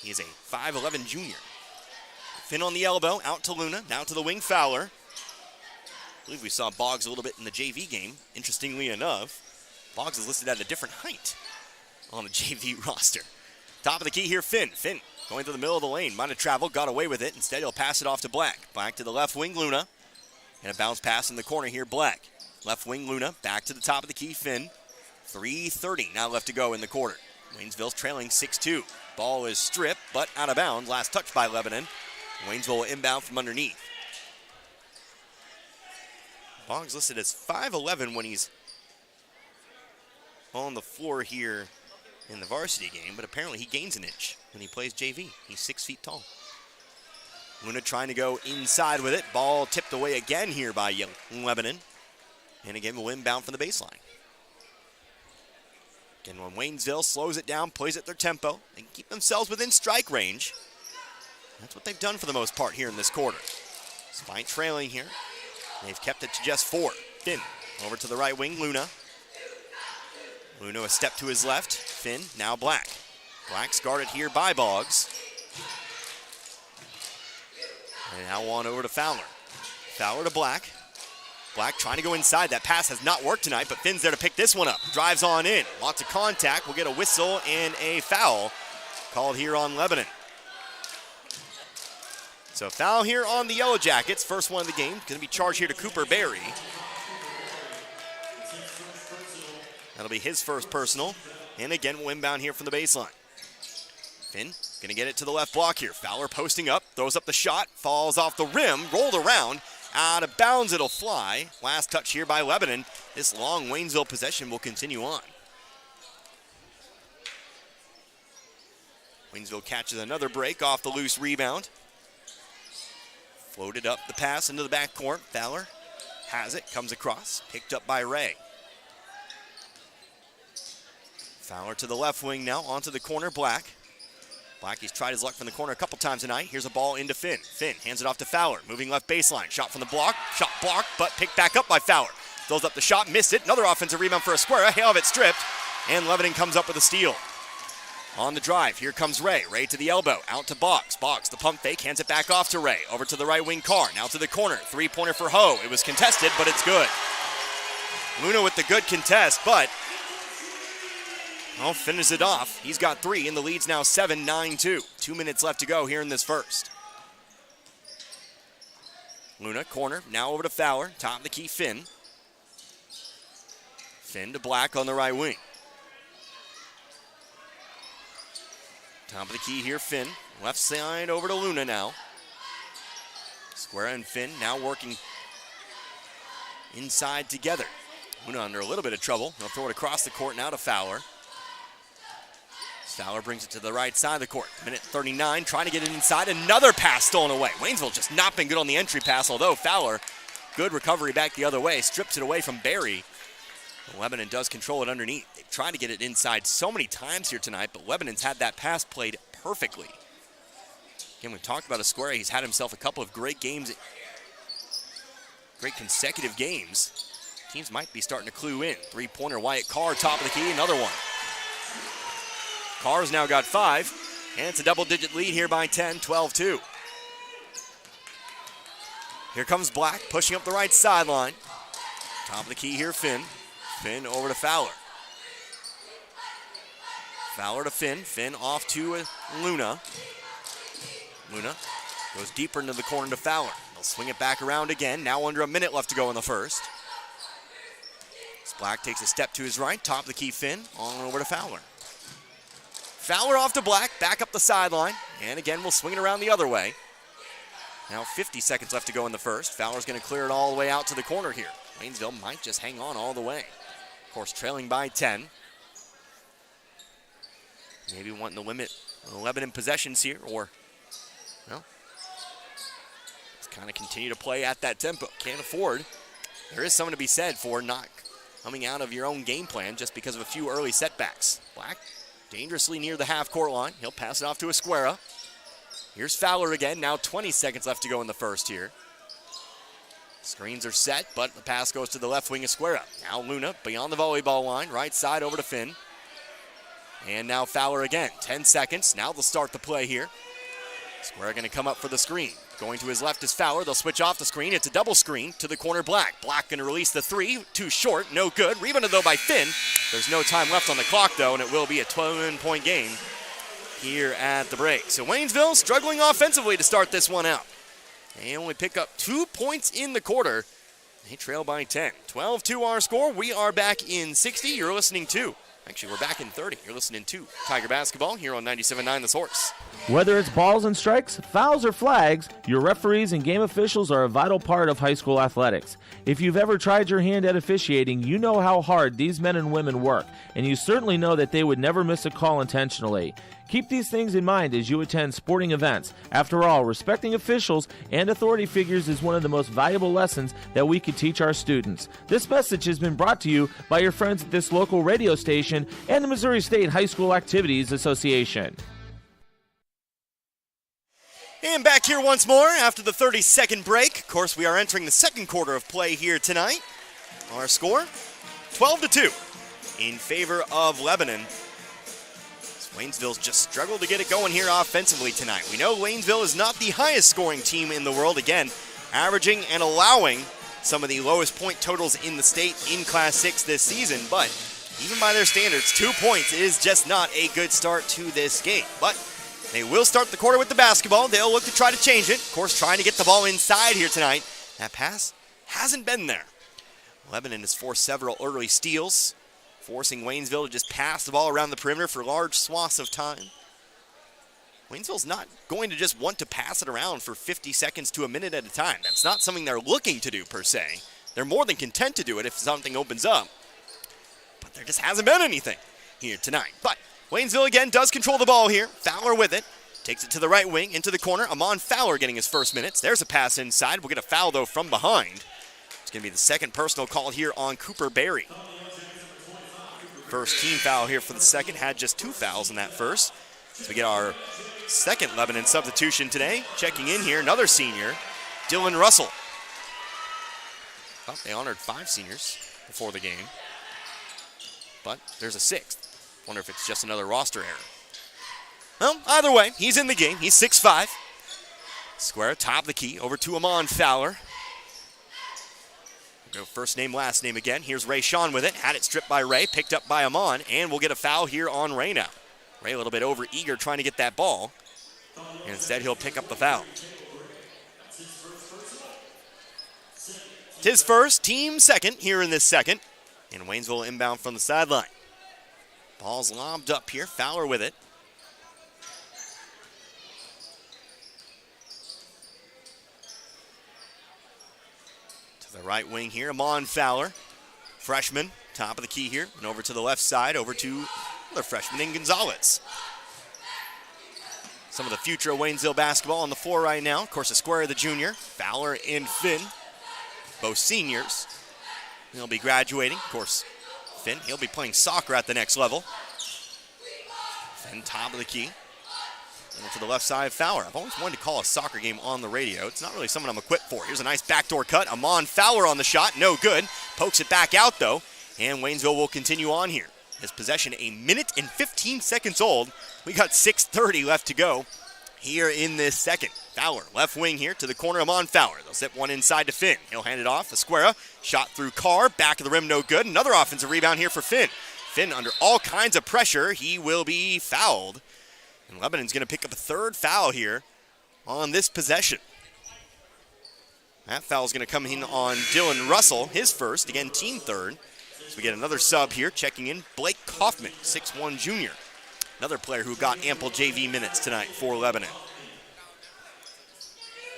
He is a 5'11 junior. Finn on the elbow, out to Luna, now to the wing, Fowler. I believe we saw Boggs a little bit in the JV game. Interestingly enough, Boggs is listed at a different height on the JV roster. Top of the key here, Finn. Finn going to the middle of the lane. Might have traveled, got away with it. Instead, he'll pass it off to Black. Black to the left wing, Luna. And a bounce pass in the corner here, Black. Left wing, Luna. Back to the top of the key, Finn. 3:30 now left to go in the quarter. Waynesville's trailing 6-2. Ball is stripped, but out of bounds. Last touch by Lebanon. Waynesville will inbound from underneath. Boggs listed as 5'11 when he's on the floor here in the varsity game, but apparently he gains an inch when he plays JV. He's 6 feet tall. Luna trying to go inside with it. Ball tipped away again here by Lebanon. And again, we'll inbound from the baseline. Again, when Waynesville slows it down, plays at their tempo, and keep themselves within strike range. That's what they've done for the most part here in this quarter. Despite trailing here, they've kept it to just 4. Finn over to the right wing, Luna. Luna a step to his left. Finn, now Black. Black's guarded here by Boggs. And now on over to Fowler. Fowler to Black. Black trying to go inside. That pass has not worked tonight, but Finn's there to pick this one up. Drives on in. Lots of contact. We'll get a whistle and a foul called here on Lebanon. So foul here on the Yellow Jackets. First one of the game. Going to be charged here to Cooper Berry. That'll be his first personal. And again, we'll inbound here from the baseline. Finn going to get it to the left block here. Fowler posting up. Throws up the shot. Falls off the rim. Rolled around. Out of bounds, it'll fly. Last touch here by Lebanon. This long Waynesville possession will continue on. Waynesville catches another break off the loose rebound. Floated up the pass into the backcourt. Fowler has it, comes across, picked up by Ray. Fowler to the left wing now, onto the corner, Black. Black, he's tried his luck from the corner a couple times tonight. Here's a ball into Finn. Finn hands it off to Fowler, moving left baseline. Shot from the block, shot blocked, but picked back up by Fowler. Throws up the shot, missed it. Another offensive rebound for Esquera. Hail of it stripped, and Lebanon comes up with a steal. On the drive, here comes Ray. Ray to the elbow, out to Boggs. Boggs, the pump fake, hands it back off to Ray. Over to the right wing, Carr. Now to the corner. Three-pointer for Ho. It was contested, but it's good. Luna with the good contest, but I'll finish it off. He's got 3, and the lead's now 7-9-2. 2 minutes left to go here in this first. Luna, corner, now over to Fowler. Top of the key, Finn. Finn to Black on the right wing. Top of the key here, Finn. Left side over to Luna now. Esquera and Finn now working inside together. Luna under a little bit of trouble. They'll throw it across the court now to Fowler. Fowler brings it to the right side of the court. Minute 39, trying to get it inside. Another pass stolen away. Waynesville just not been good on the entry pass, although Fowler Good recovery back the other way. Strips it away from Barry. Lebanon does control it underneath. They've tried to get it inside so many times here tonight, but Lebanon's had that pass played perfectly. Again, we've talked about Esquire. He's had himself a couple of great games, great consecutive games. Teams might be starting to clue in. Three-pointer, Wyatt Carr, top of the key, another one. Carr's now got 5, and it's a double-digit lead here by 10, 12-2. Here comes Black, pushing up the right sideline. Top of the key here, Finn. Finn over to Fowler. Fowler to Finn. Finn off to Luna. Luna goes deeper into the corner to Fowler. They'll swing it back around again. Now under a minute left to go in the first. Black takes a step to his right. Top of the key, Finn. On over to Fowler. Fowler off to Black. Back up the sideline. And again, we'll swing it around the other way. Now 50 seconds left to go in the first. Fowler's going to clear it all the way out to the corner here. Waynesville might just hang on all the way. Of course, trailing by 10. Maybe wanting to limit Lebanon possessions here, or, well, just kind of continue to play at that tempo. Can't afford. There is something to be said for not coming out of your own game plan just because of a few early setbacks. Black dangerously near the half-court line. He'll pass it off to Esquera. Here's Fowler again. Now 20 seconds left to go in the first here. Screens are set, but the pass goes to the left wing, Esquera. Now Luna beyond the volleyball line, right side over to Finn. And now Fowler again, 10 seconds. Now they'll start the play here. Esquera going to come up for the screen. Going to his left is Fowler. They'll switch off the screen. It's a double screen to the corner, Black. Black going to release the three. Too short, no good. Rebounded though by Finn. There's no time left on the clock though, and it will be a 12-point game here at the break. So Waynesville struggling offensively to start this one out. They only pick up 2 points in the quarter. They trail by 10. 12-2 our score. We are back in 60. You're listening to, actually we're back in 30. You're listening to Tiger Basketball here on 97.9 The Source. Whether it's balls and strikes, fouls or flags, your referees and game officials are a vital part of high school athletics. If you've ever tried your hand at officiating, you know how hard these men and women work, and you certainly know that they would never miss a call intentionally. Keep these things in mind as you attend sporting events. After all, respecting officials and authority figures is one of the most valuable lessons that we could teach our students. This message has been brought to you by your friends at this local radio station and the Missouri State High School Activities Association. And back here once more after the 30-second break. Of course, we are entering the second quarter of play here tonight. Our score, 12-2 in favor of Lebanon. Waynesville's just struggled to get it going here offensively tonight. We know Waynesville is not the highest scoring team in the world. Again, averaging and allowing some of the lowest point totals in the state in Class 6 this season. But even by their standards, 2 points is just not a good start to this game. But they will start the quarter with the basketball. They'll look to try to change it. Of course, trying to get the ball inside here tonight. That pass hasn't been there. Lebanon has forced several early steals, forcing Waynesville to just pass the ball around the perimeter for large swaths of time. Waynesville's not going to just want to pass it around for 50 seconds to a minute at a time. That's not something they're looking to do per se. They're more than content to do it if something opens up. But there just hasn't been anything here tonight. But Waynesville again does control the ball here. Fowler with it. Takes it to the right wing, into the corner. Amon Fowler getting his first minutes. There's a pass inside. We'll get a foul though from behind. It's going to be the second personal call here on Cooper Berry. First team foul here for the second. Had just 2 fouls in that first. So we get our second Lebanon substitution today. Checking in here, another senior, Dylan Russell. Well, they honored 5 seniors before the game. But there's a 6th. Wonder if it's just another roster error. Well, either way, he's in the game. He's 6'5". Square, top of the key, over to Amon Fowler. Go first name, last name again. Here's Ray Sean with it. Had it stripped by Ray, picked up by Amon, and we'll get a foul here on Ray now. Ray a little bit over-eager trying to get that ball, and instead he'll pick up the foul. It's his first, team second here in this second, and Waynesville inbound from the sideline. Ball's lobbed up here, Fowler with it. To the right wing here, Amon Fowler, freshman, top of the key here, and over to the left side, over to another freshman in Gonzalez. Some of the future of Waynesville basketball on the floor right now. Of course, Esquire, the junior, Fowler and Finn. both seniors. They'll be graduating. Of course, Finn, he'll be playing soccer at the next level. Finn, top of the key. To the left side, Fowler. I've always wanted to call a soccer game on the radio. It's not really something I'm equipped for. Here's a nice backdoor cut. Amon Fowler on the shot. No good. Pokes it back out, though. And Waynesville will continue on here. His possession a minute and 15 seconds old. We got 6:30 left to go here in this second. Fowler, left wing here to the corner. Amon Fowler. They'll zip one inside to Finn. He'll hand it off. Esquera. Shot through Carr. Back of the rim, no good. Another offensive rebound here for Finn. Finn under all kinds of pressure. He will be fouled. And Lebanon's going to pick up a third foul here on this possession. That foul is going to come in on Dylan Russell, his first, again team third. So we get another sub here, checking in Blake Kaufman, 6'1 junior. Another player who got ample JV minutes tonight for Lebanon.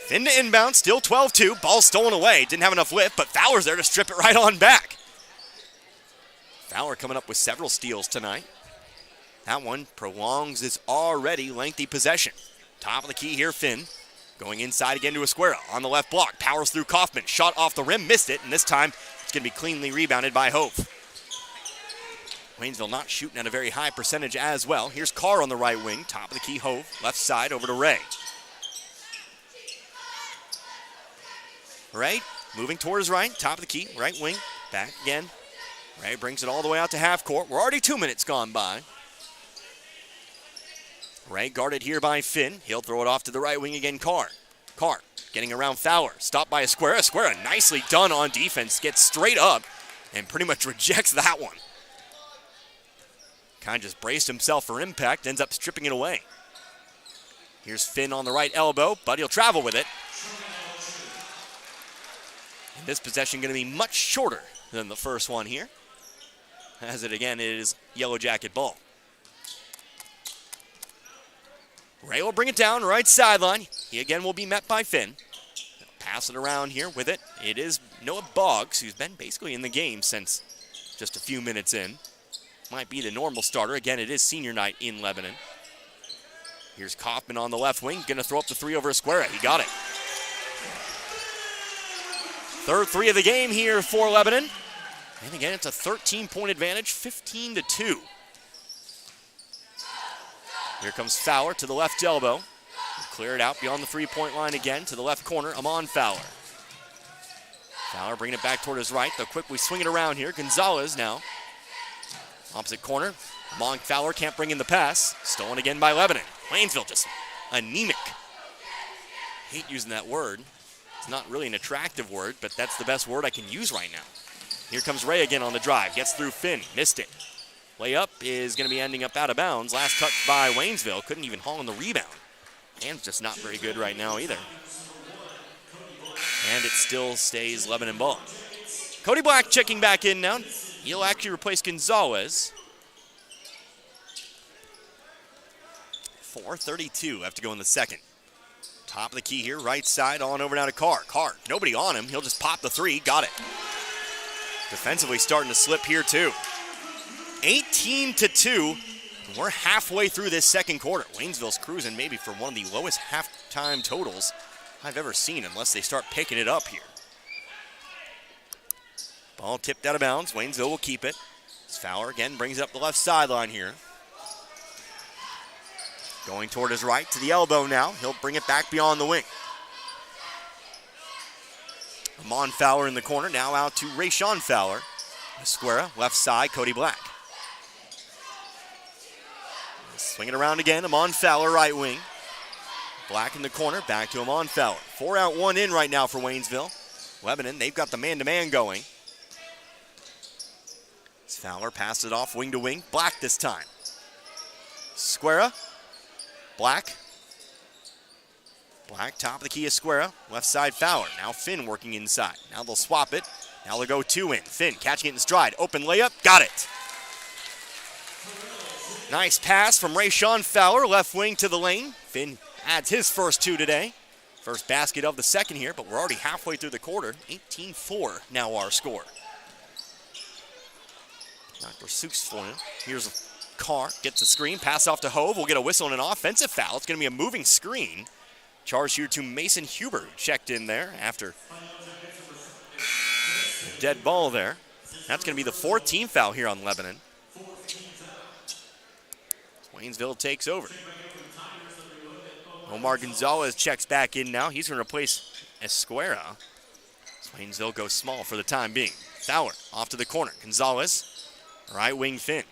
Finn to inbound, still 12-2. Ball stolen away, didn't have enough lift, but Fowler's there to strip it right on back. Fowler coming up with several steals tonight. That one prolongs this already lengthy possession. Top of the key here, Finn. Going inside again to Esquera on the left block. Powers through Kaufman. Shot off the rim, missed it, and this time it's going to be cleanly rebounded by Hove. Waynesville not shooting at a very high percentage as well. Here's Carr on the right wing. Top of the key, Hove. Left side over to Ray. Ray moving toward his right. Top of the key, right wing. Back again. Ray brings it all the way out to half court. We're already 2 minutes gone by. Ray guarded here by Finn. He'll throw it off to the right wing again, Carr. Carr getting around Fowler. Stopped by Esquera. Esquera nicely done on defense. Gets straight up and pretty much rejects that one. Kind of just braced himself for impact. Ends up stripping it away. Here's Finn on the right elbow, but he'll travel with it. And this possession going to be much shorter than the first one here. As it again is Yellow Jacket ball. Ray will bring it down, right sideline. He again will be met by Finn. He'll pass it around here with it. It is Noah Boggs, who's been basically in the game since just a few minutes in. Might be the normal starter. Again, it is senior night in Lebanon. Here's Kaufman on the left wing. Going to throw up the three over Esquera. He got it. Third three of the game here for Lebanon. And again, it's a 13-point advantage, 15-2. Here comes Fowler to the left elbow. He'll clear it out beyond the three-point line again to the left corner. Amon Fowler. Fowler bringing it back toward his right. They'll quickly swing it around here. Gonzalez now. Opposite corner. Amon Fowler can't bring in the pass. Stolen again by Lebanon. Waynesville just anemic. Hate using that word. It's not really an attractive word, but that's the best word I can use right now. Here comes Ray again on the drive. Gets through Finn. Missed it. Layup is going to be ending up out of bounds. Last touch by Waynesville. Couldn't even haul in the rebound. And just not very good right now either. And it still stays Lebanon ball. Cody Black checking back in now. He'll actually replace Gonzalez. 4:32 left to go in the second. Top of the key here, right side, on over now to Carr. Carr, nobody on him. He'll just pop the three. Got it. Defensively starting to slip here too. 18-2. We're halfway through this second quarter. Waynesville's cruising maybe for one of the lowest halftime totals I've ever seen, unless they start picking it up here. Ball tipped out of bounds. Waynesville will keep it. Fowler again brings it up the left sideline here. Going toward his right to the elbow now. He'll bring it back beyond the wing. Amon Fowler in the corner. Now out to Rayshawn Fowler. Esquera, left side, Cody Black. Swing it around again. Amon Fowler, right wing. Black in the corner. Back to Amon Fowler. 4 out, 1 in right now for Waynesville. Lebanon, they've got the man-to-man going. Fowler passes it off wing to wing. Black this time. Esquera. Black. Black, top of the key is Esquera. Left side Fowler. Now Finn working inside. Now they'll swap it. Now they'll go two in. Finn catching it in stride. Open layup. Got it. Nice pass from Rayshawn Fowler. Left wing to the lane. Finn adds his first two today. First basket of the second here, but we're already halfway through the quarter. 18-4 now our score. Dr. Seuss for him. Here's Carr. Gets the screen. Pass off to Hove. We'll get a whistle and an offensive foul. It's going to be a moving screen. Charge here to Mason Huber, who checked in there after dead ball there. That's going to be the 4th team foul here on Lebanon. Waynesville takes over. Omar Gonzalez checks back in now. He's going to replace Esquera. Waynesville goes small for the time being. Fowler off to the corner. Gonzalez, right wing Finn.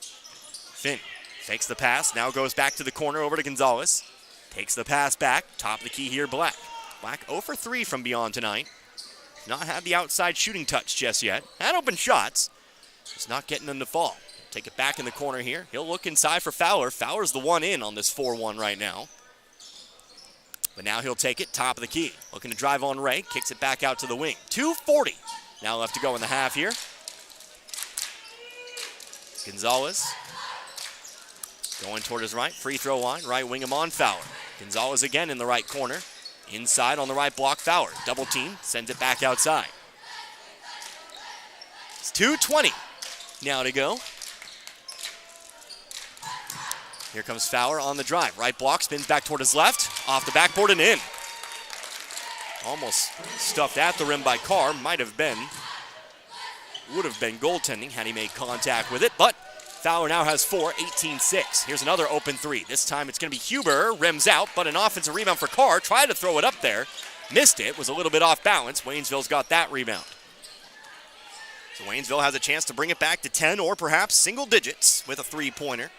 Finn takes the pass, now goes back to the corner over to Gonzalez. Takes the pass back, top of the key here, Black. Black 0 for 3 from beyond tonight. Not had the outside shooting touch just yet. Had open shots, just not getting them to fall. Take it back in the corner here. He'll look inside for Fowler. Fowler's the one in on this 4-1 right now. But now he'll take it, top of the key. Looking to drive on Ray, kicks it back out to the wing. 2:40 now left to go in the half here. Gonzalez going toward his right, free throw line, right wing him on Fowler. Gonzalez again in the right corner. Inside on the right block, Fowler. Double team, sends it back outside. It's 2:20 now to go. Here comes Fowler on the drive. Right block, spins back toward his left. Off the backboard and in. Almost stuffed at the rim by Carr. Would have been goaltending had he made contact with it. But Fowler now has 4, 18-6. Here's another open three. This time it's going to be Huber. Rims out, but an offensive rebound for Carr. Tried to throw it up there. Missed it. Was a little bit off balance. Waynesville's got that rebound. So Waynesville has a chance to bring it back to 10 or perhaps single digits with a three-pointer.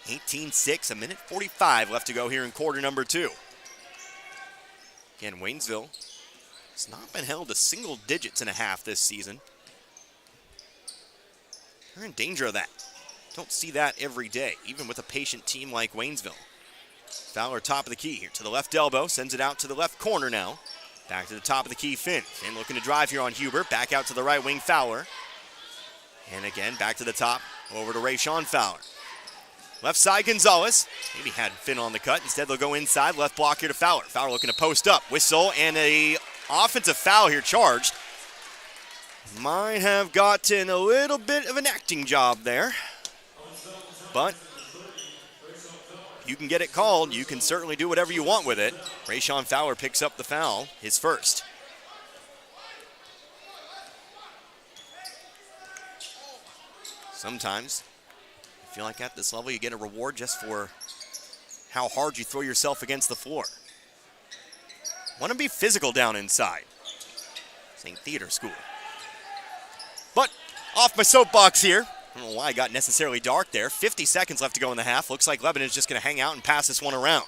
18-6, a minute 45 left to go here in quarter number 2. Again, Waynesville has not been held to single digits in a half this season. They're in danger of that. Don't see that every day, even with a patient team like Waynesville. Fowler top of the key here to the left elbow, sends it out to the left corner now. Back to the top of the key, Finn. Finn looking to drive here on Huber, back out to the right wing, Fowler. And again, back to the top, over to Rayshawn Fowler. Left side, Gonzalez. Maybe had Finn on the cut. Instead, they'll go inside. Left block here to Fowler. Fowler looking to post up. Whistle and a offensive foul here charged. Might have gotten a little bit of an acting job there. But you can get it called. You can certainly do whatever you want with it. Rayshawn Fowler picks up the foul, his first. Sometimes I feel like at this level you get a reward just for how hard you throw yourself against the floor. Want to be physical down inside. St. Theater School. But off my soapbox here. I don't know why I got necessarily dark there. 50 seconds left to go in the half. Looks like Lebanon is just going to hang out and pass this one around.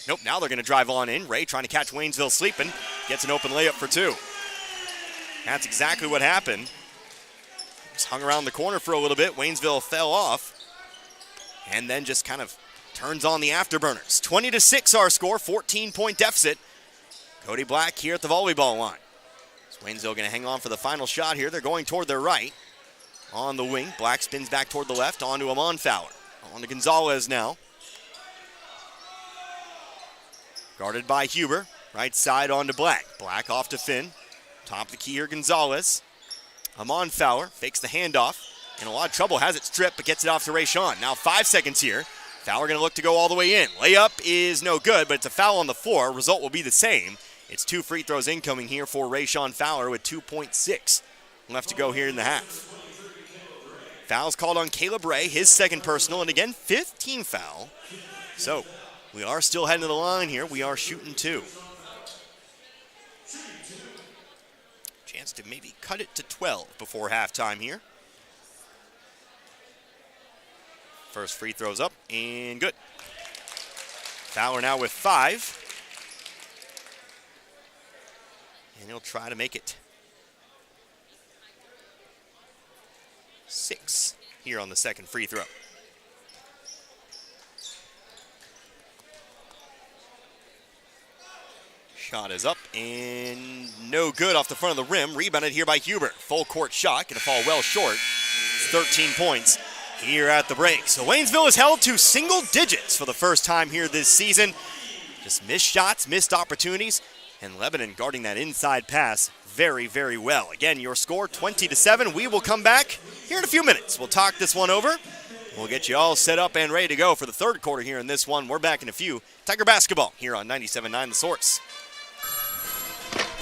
Nope, now they're going to drive on in. Ray trying to catch Waynesville sleeping. Gets an open layup for 2. That's exactly what happened. Just hung around the corner for a little bit. Waynesville fell off. And then just kind of turns on the afterburners. 20-6 our score, 14-point deficit. Cody Black here at the volleyball line. Is Waynesville going to hang on for the final shot here? They're going toward their right. On the wing, Black spins back toward the left, on to Amon Fowler. On to Gonzalez now. Guarded by Huber. Right side on to Black. Black off to Finn. Top of the key here, Gonzalez. Amon Fowler fakes the handoff. In a lot of trouble, has it stripped, but gets it off to Rayshawn. Now 5 seconds here. Fowler going to look to go all the way in. Layup is no good, but it's a foul on the floor. Result will be the same. It's 2 free throws incoming here for Rayshawn Fowler with 2.6 left to go here in the half. Foul's called on Caleb Ray, his second personal, and again, 5th team foul. So we are still heading to the line here. We are shooting 2. Chance to maybe cut it to 12 before halftime here. First free throw's up and good. Fowler now with 5. And he'll try to make it 6 here on the second free throw. Shot is up and no good off the front of the rim. Rebounded here by Huber. Full court shot, gonna fall well short. 13 points here at the break. So Waynesville is held to single digits for the first time here this season. Just missed shots, missed opportunities, and Lebanon guarding that inside pass very, very well. Again, your score 20-7. We will come back here in a few minutes. We'll talk this one over. We'll get you all set up and ready to go for the third quarter here in this one. We're back in a few. Tiger basketball here on 97.9 The Source.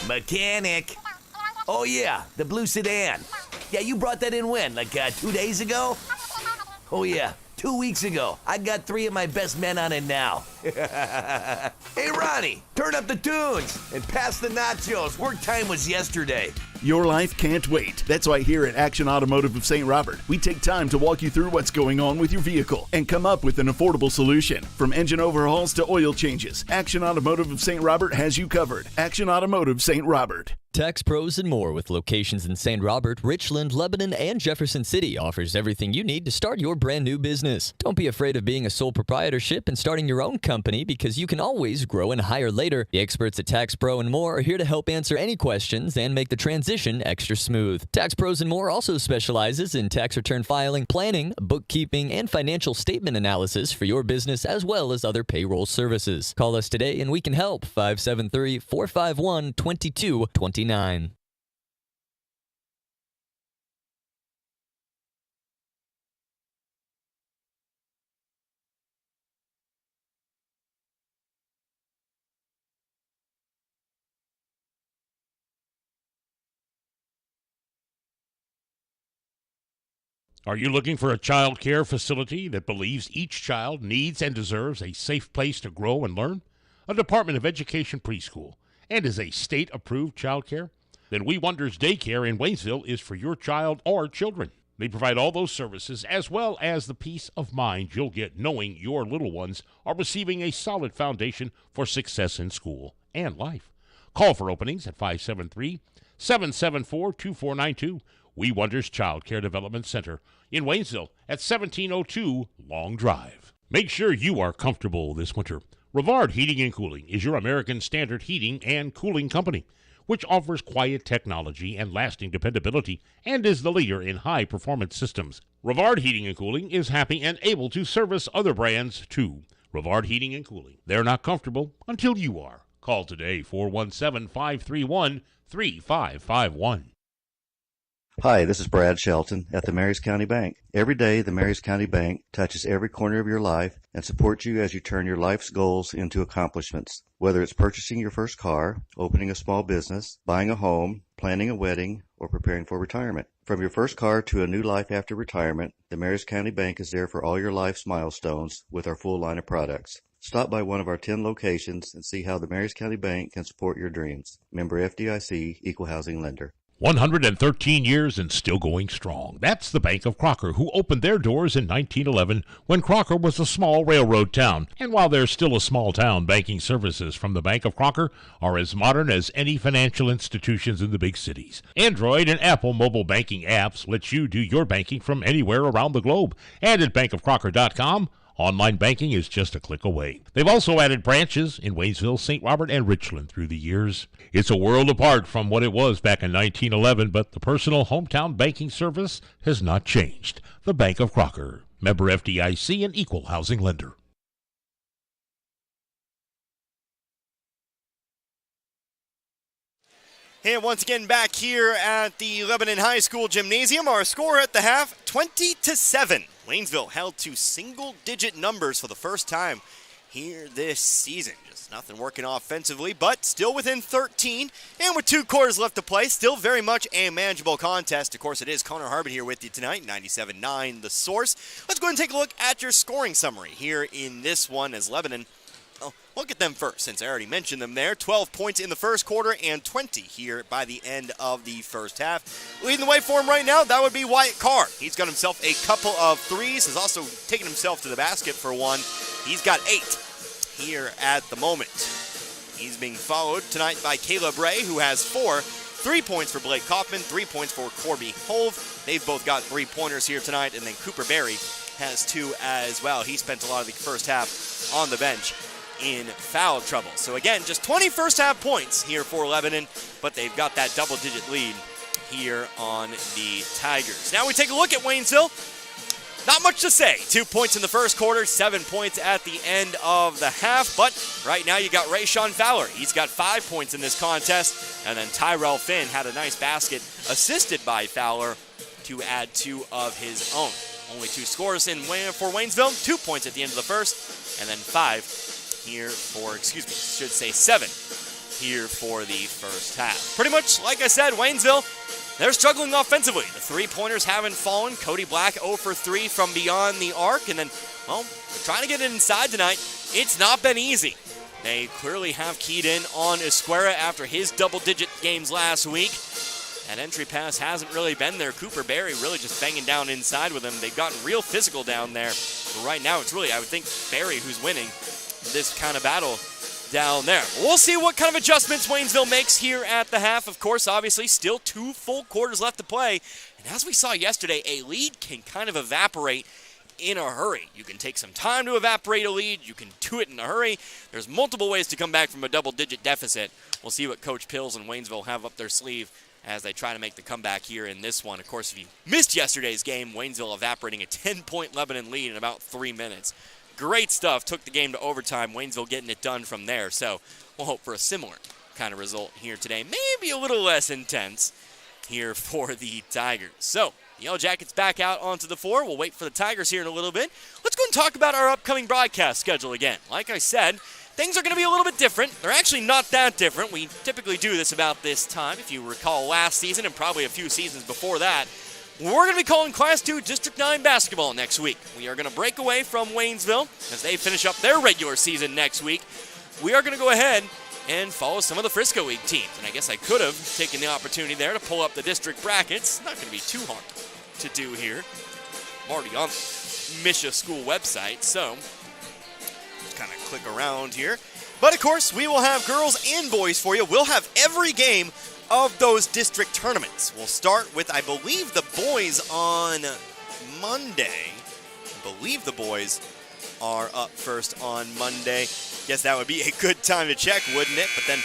Mechanic. Oh, yeah, the blue sedan. Yeah, you brought that in when? Like 2 days ago? Oh, yeah, 2 weeks ago. I got 3 of my best men on it now. Hey, Ronnie, turn up the tunes and pass the nachos. Work time was yesterday. Your life can't wait. That's why here at Action Automotive of St. Robert, we take time to walk you through what's going on with your vehicle and come up with an affordable solution. From engine overhauls to oil changes, Action Automotive of St. Robert has you covered. Action Automotive St. Robert. Tax Pros and More, with locations in St. Robert, Richland, Lebanon, and Jefferson City, offers everything you need to start your brand new business. Don't be afraid of being a sole proprietorship and starting your own company, because you can always grow and hire later. The experts at Tax Pro and More are here to help answer any questions and make the transition extra smooth. Tax Pros and More also specializes in tax return filing, planning, bookkeeping, and financial statement analysis for your business, as well as other payroll services. Call us today and we can help. 573-451-2229. Are you looking for a child care facility that believes each child needs and deserves a safe place to grow and learn? A Department of Education preschool and is a state-approved child care? Then We Wonders Daycare in Waynesville is for your child or children. They provide all those services as well as the peace of mind you'll get knowing your little ones are receiving a solid foundation for success in school and life. Call for openings at 573-774-2492. We Wonders Child Care Development Center in Waynesville at 1702 Long Drive. Make sure you are comfortable this winter. Rivard Heating and Cooling is your American Standard heating and cooling company, which offers quiet technology and lasting dependability and is the leader in high-performance systems. Rivard Heating and Cooling is happy and able to service other brands, too. Rivard Heating and Cooling. They're not comfortable until you are. Call today, 417-531-3551. Hi, this is Brad Shelton at the Marys County Bank. Every day, the Marys County Bank touches every corner of your life and supports you as you turn your life's goals into accomplishments. Whether it's purchasing your first car, opening a small business, buying a home, planning a wedding, or preparing for retirement. From your first car to a new life after retirement, the Marys County Bank is there for all your life's milestones with our full line of products. Stop by one of our 10 locations and see how the Marys County Bank can support your dreams. Member FDIC, Equal Housing Lender. 113 years and still going strong. That's the Bank of Crocker, who opened their doors in 1911 when Crocker was a small railroad town. And while they're still a small town, banking services from the Bank of Crocker are as modern as any financial institutions in the big cities. Android and Apple mobile banking apps let you do your banking from anywhere around the globe. And at bankofcrocker.com, online banking is just a click away. They've also added branches in Waynesville, St. Robert, and Richland through the years. It's a world apart from what it was back in 1911, but the personal hometown banking service has not changed. The Bank of Crocker, member FDIC, and equal housing lender. And once again, back here at the Lebanon High School Gymnasium, our score at the half, 20-7. Waynesville held to single-digit numbers for the first time here this season. Just nothing working offensively, but still within 13. And with 2 quarters left to play, still very much a manageable contest. Of course, it is Connor Harbin here with you tonight, 97.9 The Source. Let's go ahead and take a look at your scoring summary here in this one as Lebanon. Well, we'll get them first since I already mentioned them there. 12 points in the first quarter and 20 here by the end of the first half. Leading the way for him right now, that would be Wyatt Carr. He's got himself a couple of threes. Has also taken himself to the basket for one. He's got 8 here at the moment. He's being followed tonight by Caleb Ray, who has 4. 3 points for Blake Kaufman, 3 points for Corby Hove. They've both got 3-pointers here tonight. And then Cooper Berry has 2 as well. He spent a lot of the first half on the bench in foul trouble. So again, just 20 first half points here for Lebanon, but they've got that double-digit lead here on the Tigers. Now we take a look at Waynesville. Not much to say. 2 points in the first quarter, 7 points at the end of the half, but right now you got Rayshawn Fowler. He's got 5 points in this contest, and then Tyrell Finn had a nice basket assisted by Fowler to add 2 of his own. Only 2 scores for Waynesville, 2 points at the end of the first, and then 5 here for, 7 here for the first half. Pretty much, like I said, Waynesville, they're struggling offensively. The three-pointers haven't fallen. Cody Black 0 for 3 from beyond the arc. And then, well, trying to get it inside tonight, it's not been easy. They clearly have keyed in on Esquera after his double-digit games last week. That entry pass hasn't really been there. Cooper Berry really just banging down inside with him. They've gotten real physical down there. But right now, it's really, I would think, Berry who's winning this kind of battle down there. We'll see what kind of adjustments Waynesville makes here at the half. Of course, obviously, still 2 full quarters left to play. And as we saw yesterday, a lead can kind of evaporate in a hurry. You can take some time to evaporate a lead. You can do it in a hurry. There's multiple ways to come back from a double-digit deficit. We'll see what Coach Pills and Waynesville have up their sleeve as they try to make the comeback here in this one. Of course, if you missed yesterday's game, Waynesville evaporating a 10-point Lebanon lead in about 3 minutes. Great stuff. Took the game to overtime. Waynesville getting it done from there. So we'll hope for a similar kind of result here today. Maybe a little less intense here for the Tigers. So the Yellow Jackets back out onto the floor. We'll wait for the Tigers here in a little bit. Let's go and talk about our upcoming broadcast schedule again. Like I said, things are going to be a little bit different. They're actually not that different. We typically do this about this time. If you recall last season and probably a few seasons before that, we're going to be calling Class 2 District 9 basketball next week. We are going to break away from Waynesville as they finish up their regular season next week. We are going to go ahead and follow some of the Frisco League teams. And I guess I could have taken the opportunity there to pull up the district brackets. Not going to be too hard to do here. I'm already on the Misha School website, so just kind of click around here. But of course, we will have girls and boys for you. We'll have every game of those district tournaments. We'll start with, I believe, the boys on Monday. I believe the boys are up first on Monday. Guess that would be a good time to check, wouldn't it? But then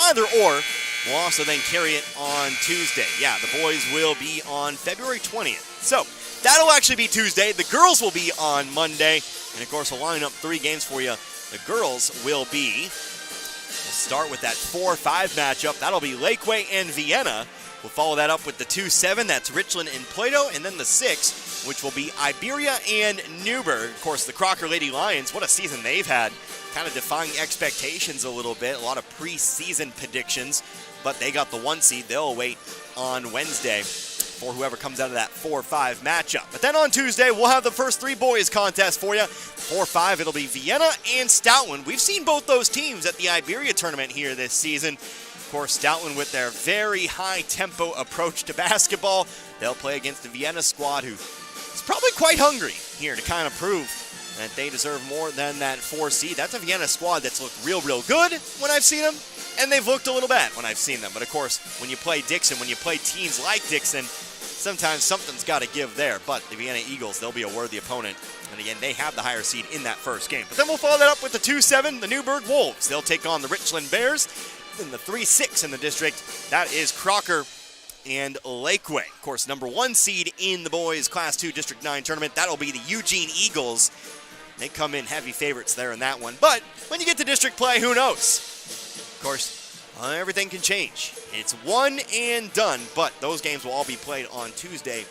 either or, we'll also then carry it on Tuesday. Yeah, the boys will be on February 20th. So that'll actually be Tuesday. The girls will be on Monday. And of course, we'll line up 3 games for you. The girls will be, we'll start with that 4-5 matchup. That'll be Lakeway and Vienna. We'll follow that up with the 2-7. That's Richland and Plato. And then the 6, which will be Iberia and Newburgh. Of course, the Crocker Lady Lions, what a season they've had. Kind of defying expectations a little bit. A lot of preseason predictions. But they got the 1 seed. They'll wait on Wednesday for whoever comes out of that 4-5 matchup. But then on Tuesday, we'll have the first 3 boys contest for you. 4-5, it'll be Vienna and Stoutland. We've seen both those teams at the Iberia tournament here this season. Of course, Stoutland with their very high-tempo approach to basketball. They'll play against the Vienna squad, who is probably quite hungry here to kind of prove that they deserve more than that 4 seed. That's a Vienna squad that's looked real good when I've seen them, and they've looked a little bad when I've seen them. But of course, when you play Dixon, when you play teams like Dixon, sometimes something's got to give there. But the Vienna Eagles, they'll be a worthy opponent. And again, they have the higher seed in that first game. But then we'll follow that up with the 2-7, the Newburgh Wolves. They'll take on the Richland Bears. Then the 3-6 in the district, that is Crocker and Lakeway. Of course, number 1 seed in the boys Class 2 District 9 tournament, that'll be the Eugene Eagles. They come in heavy favorites there in that one. But when you get to district play, who knows? Of course, everything can change. It's one and done, but those games will all be played on Tuesday,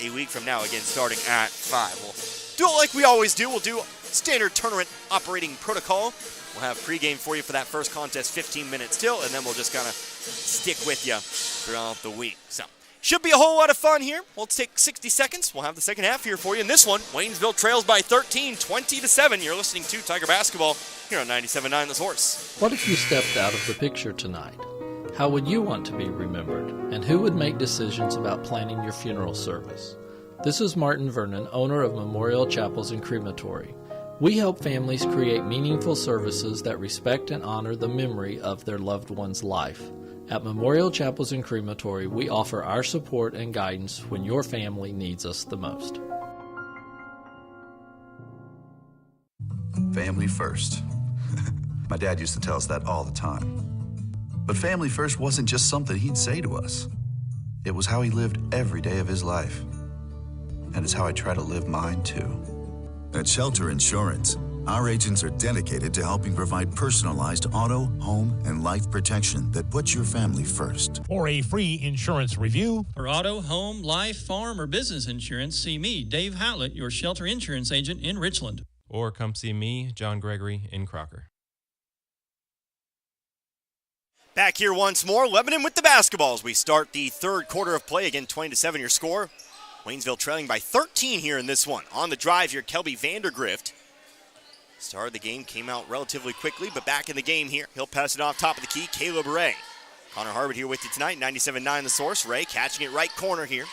a week from now, again, starting at 5. We'll do it like we always do. We'll do standard tournament operating protocol. We'll have pregame for you for that first contest, 15 minutes till, and then we'll just kind of stick with you throughout the week. So, should be a whole lot of fun here. We'll take 60 seconds. We'll have the second half here for you. In this one, Waynesville trails by 13, 20-7. You're listening to Tiger Basketball here on 97.9 The Source. What if you stepped out of the picture tonight? How would you want to be remembered? And who would make decisions about planning your funeral service? This is Martin Vernon, owner of Memorial Chapels and Crematory. We help families create meaningful services that respect and honor the memory of their loved one's life. At Memorial Chapels and Crematory, we offer our support and guidance when your family needs us the most. Family first. My dad used to tell us that all the time. But family first wasn't just something he'd say to us. It was how he lived every day of his life. And it's how I try to live mine too. At Shelter Insurance, our agents are dedicated to helping provide personalized auto, home, and life protection that puts your family first. For a free insurance review, For auto, home, life, farm, or business insurance, see me, Dave Howlett, your shelter insurance agent in Richland. Or come see me, John Gregory, in Crocker. Back here once more, Lebanon with the basketballs. We start the third quarter of play. Again, 20-7 your score. Waynesville trailing by 13 here in this one. On the drive here, Kelby Vandergrift. Started the game, came out relatively quickly, but back in the game here. He'll pass it off top of the key, Caleb Ray. Connor Harwood here with you tonight, 97.9 The Source. Ray catching it right corner here.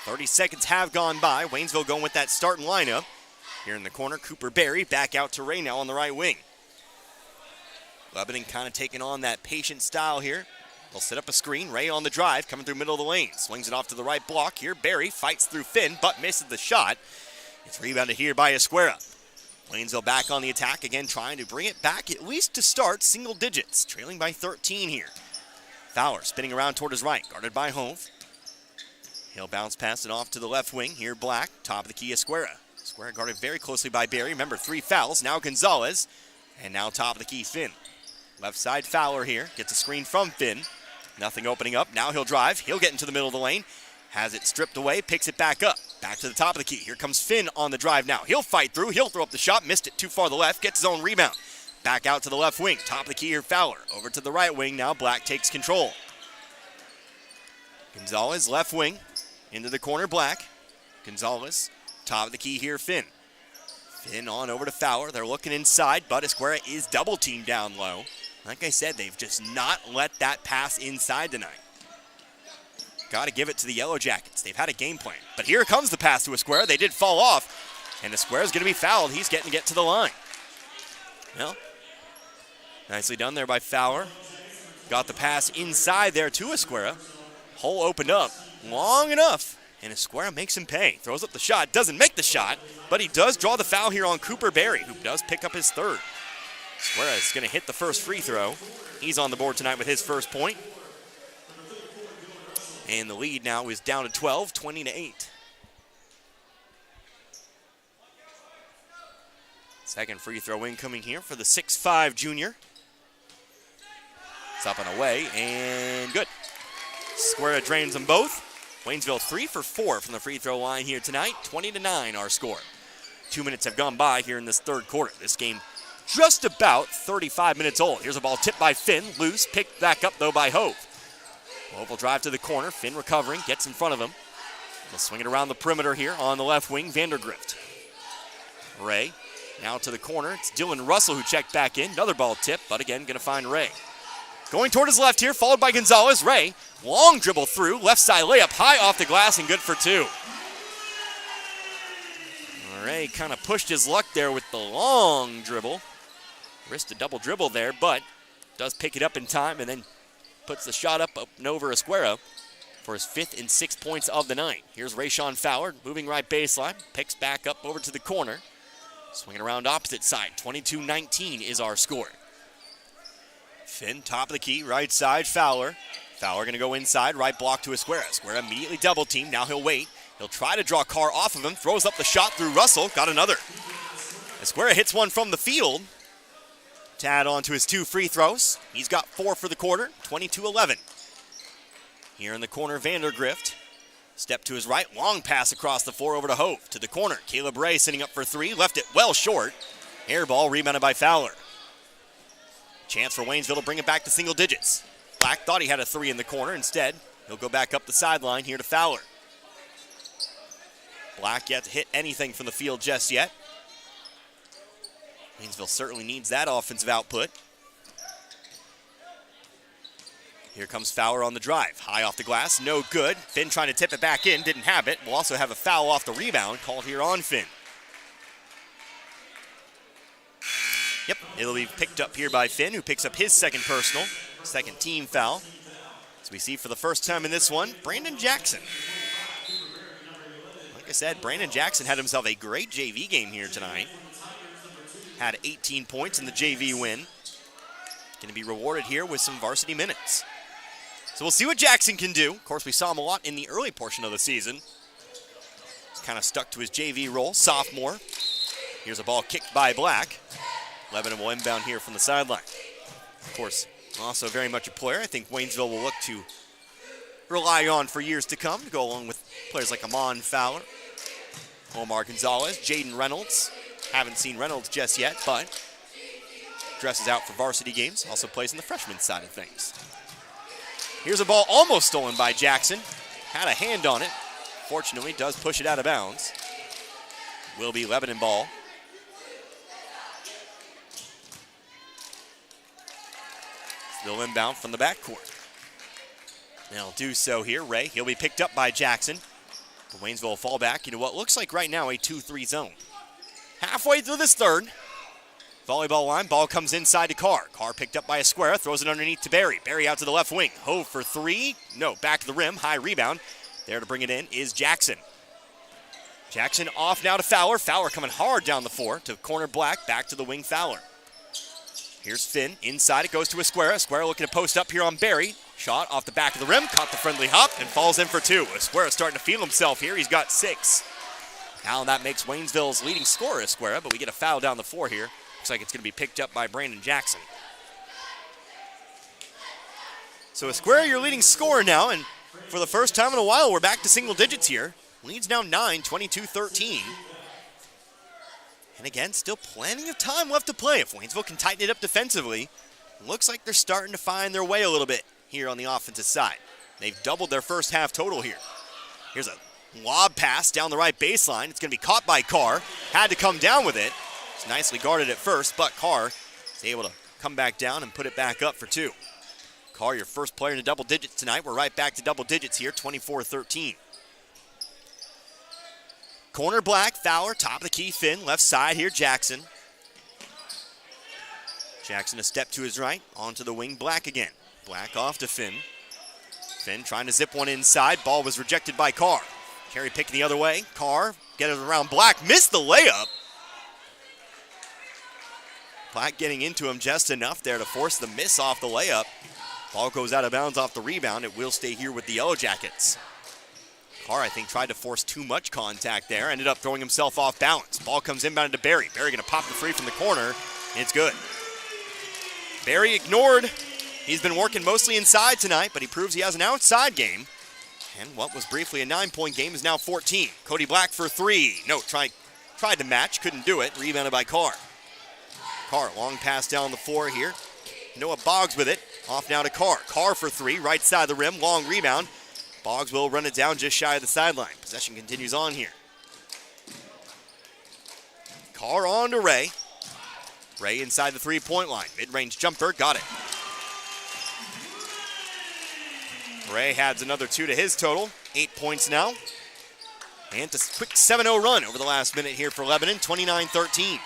30 seconds have gone by. Waynesville going with that starting lineup. Here in the corner, Cooper Berry back out to Ray now on the right wing. Lebanon kind of taking on that patient style here. They'll set up a screen. Ray on the drive, coming through middle of the lane. Swings it off to the right block here. Berry fights through Finn, but misses the shot. It's rebounded here by Esquera. Waynesville back on the attack, again trying to bring it back at least to start single digits. Trailing by 13 here. Fowler spinning around toward his right, guarded by Hove. He'll bounce past it off to the left wing. Here Black, top of the key Esquera. Esquera guarded very closely by Berry. Remember, 3 fouls. Now Gonzalez. And now top of the key Finn. Left side Fowler here. Gets a screen from Finn. Nothing opening up. Now he'll drive. He'll get into the middle of the lane. Has it stripped away. Picks it back up. Back to the top of the key. Here comes Finn on the drive now. He'll fight through. He'll throw up the shot. Missed it too far to the left. Gets his own rebound. Back out to the left wing. Top of the key here Fowler. Over to the right wing. Now Black takes control. Gonzalez left wing. Into the corner Black. Gonzalez. Top of the key here Finn. Finn on over to Fowler. They're looking inside, but Esquera is double teamed down low. Like I said, they've just not let that pass inside tonight. Got to give it to the Yellow Jackets. They've had a game plan. But here comes the pass to Esquera. They did fall off, and Esquera's going to be fouled. He's getting to get to the line. Well, nicely done there by Fowler. Got the pass inside there to Esquera. Hole opened up long enough, and Esquera makes him pay. Throws up the shot, doesn't make the shot, but he does draw the foul here on Cooper Berry, who does pick up his third. Esquera is going to hit the first free throw. He's on the board tonight with his first point. And the lead now is down to 12, 20-8. Second free throw incoming here for the 6'5 junior. It's up and away, and good. Esquera drains them both. Waynesville 3 for 4 from the free throw line here tonight. 20-9 our score. 2 minutes have gone by here in this third quarter. This game just about 35 minutes old. Here's a ball tipped by Finn. Loose, picked back up though by Hove. Hove will drive to the corner. Finn recovering, gets in front of him. He'll swing it around the perimeter here on the left wing. Vandergrift. Ray now to the corner. It's Dylan Russell who checked back in. Another ball tip, but again going to find Ray. Going toward his left here, followed by Gonzalez. Ray, long dribble through. Left side layup, high off the glass and good for 2. Ray kind of pushed his luck there with the long dribble. Risked a double dribble there, but does pick it up in time and then puts the shot up and over Esquera for his 5th and 6th points of the night. Here's Rayshawn Fowler moving right baseline, picks back up over to the corner. Swinging around opposite side, 22-19 is our score. Finn, top of the key, right side, Fowler. Fowler going to go inside, right block to Esquera. Esquera immediately double teamed, now he'll wait. He'll try to draw Carr off of him, throws up the shot through Russell, got another. Esquera hits one from the field to add on to his 2 free throws. He's got 4 for the quarter, 22-11. Here in the corner, Vandergrift. Step to his right, long pass across the floor over to Hove. To the corner, Caleb Ray sitting up for 3, left it well short. Air ball rebounded by Fowler. Chance for Waynesville to bring it back to single digits. Black thought he had a 3 in the corner. Instead, he'll go back up the sideline here to Fowler. Black yet to hit anything from the field just yet. Waynesville certainly needs that offensive output. Here comes Fowler on the drive. High off the glass, no good. Finn trying to tip it back in, didn't have it. We'll also have a foul off the rebound called here on Finn. Yep, it'll be picked up here by Finn, who picks up his second personal, second team foul. As we see for the first time in this one, Brandon Jackson. Like I said, Brandon Jackson had himself a great JV game here tonight. Had 18 points in the JV win. Going to be rewarded here with some varsity minutes. So we'll see what Jackson can do. Of course, we saw him a lot in the early portion of the season. He's kind of stuck to his JV role, sophomore. Here's a ball kicked by Black. Lebanon will inbound here from the sideline. Of course, also very much a player I think Waynesville will look to rely on for years to come, to go along with players like Amon Fowler, Omar Gonzalez, Jaden Reynolds. Haven't seen Reynolds just yet, but dresses out for varsity games. Also plays on the freshman side of things. Here's a ball almost stolen by Jackson. Had a hand on it. Fortunately, does push it out of bounds. Will be Lebanon ball. Still inbound from the backcourt. They'll do so here. Ray, he'll be picked up by Jackson. The Waynesville will fall back into what looks like right now a 2-3 zone. Halfway through this third. Volleyball line, ball comes inside to Carr. Carr picked up by a square, throws it underneath to Barry. Barry out to the left wing. Hove for three. No, back to the rim. High rebound. There to bring it in is Jackson. Jackson off now to Fowler. Fowler coming hard down the floor to corner Black. Back to the wing Fowler. Here's Finn. Inside it goes to Esquera. Esquera looking to post up here on Barry. Shot off the back of the rim. Caught the friendly hop and falls in for two. Esquera starting to feel himself here. He's got 6. Now that makes Waynesville's leading scorer Esquera, but we get a foul down the floor here. Looks like it's going to be picked up by Brandon Jackson. So Esquera, your leading scorer now, and for the first time in a while, we're back to single digits here. Leads now 9, 22-13. And again, still plenty of time left to play. If Waynesville can tighten it up defensively, looks like they're starting to find their way a little bit here on the offensive side. They've doubled their first half total here. Here's a lob pass down the right baseline. It's going to be caught by Carr. Had to come down with it. It's nicely guarded at first, but Carr is able to come back down and put it back up for 2. Carr, your first player in the double digits tonight. We're right back to double digits here, 24-13. Corner Black, Fowler, top of the key, Finn. Left side here, Jackson. Jackson a step to his right, onto the wing, Black again. Black off to Finn. Finn trying to zip one inside. Ball was rejected by Carr. Carey picking the other way. Carr, get it around Black, missed the layup. Black getting into him just enough there to force the miss off the layup. Ball goes out of bounds off the rebound. It will stay here with the Yellow Jackets. Carr, I think, tried to force too much contact there. Ended up throwing himself off balance. Ball comes inbound to Barry. Barry going to pop the three from the corner, and it's good. Barry ignored. He's been working mostly inside tonight, but he proves he has an outside game. And what was briefly a 9-point game is now 14. Cody Black for 3. No, tried to match, couldn't do it. Rebounded by Carr. Carr, long pass down the floor here. Noah Boggs with it. Off now to Carr. Carr for 3, right side of the rim, long rebound. Boggs will run it down just shy of the sideline. Possession continues on here. Carr on to Ray. Ray inside the three-point line. Mid-range jumper, got it. Ray adds another 2 to his total. 8 points now. And a quick 7-0 run over the last minute here for Lebanon, 29-13.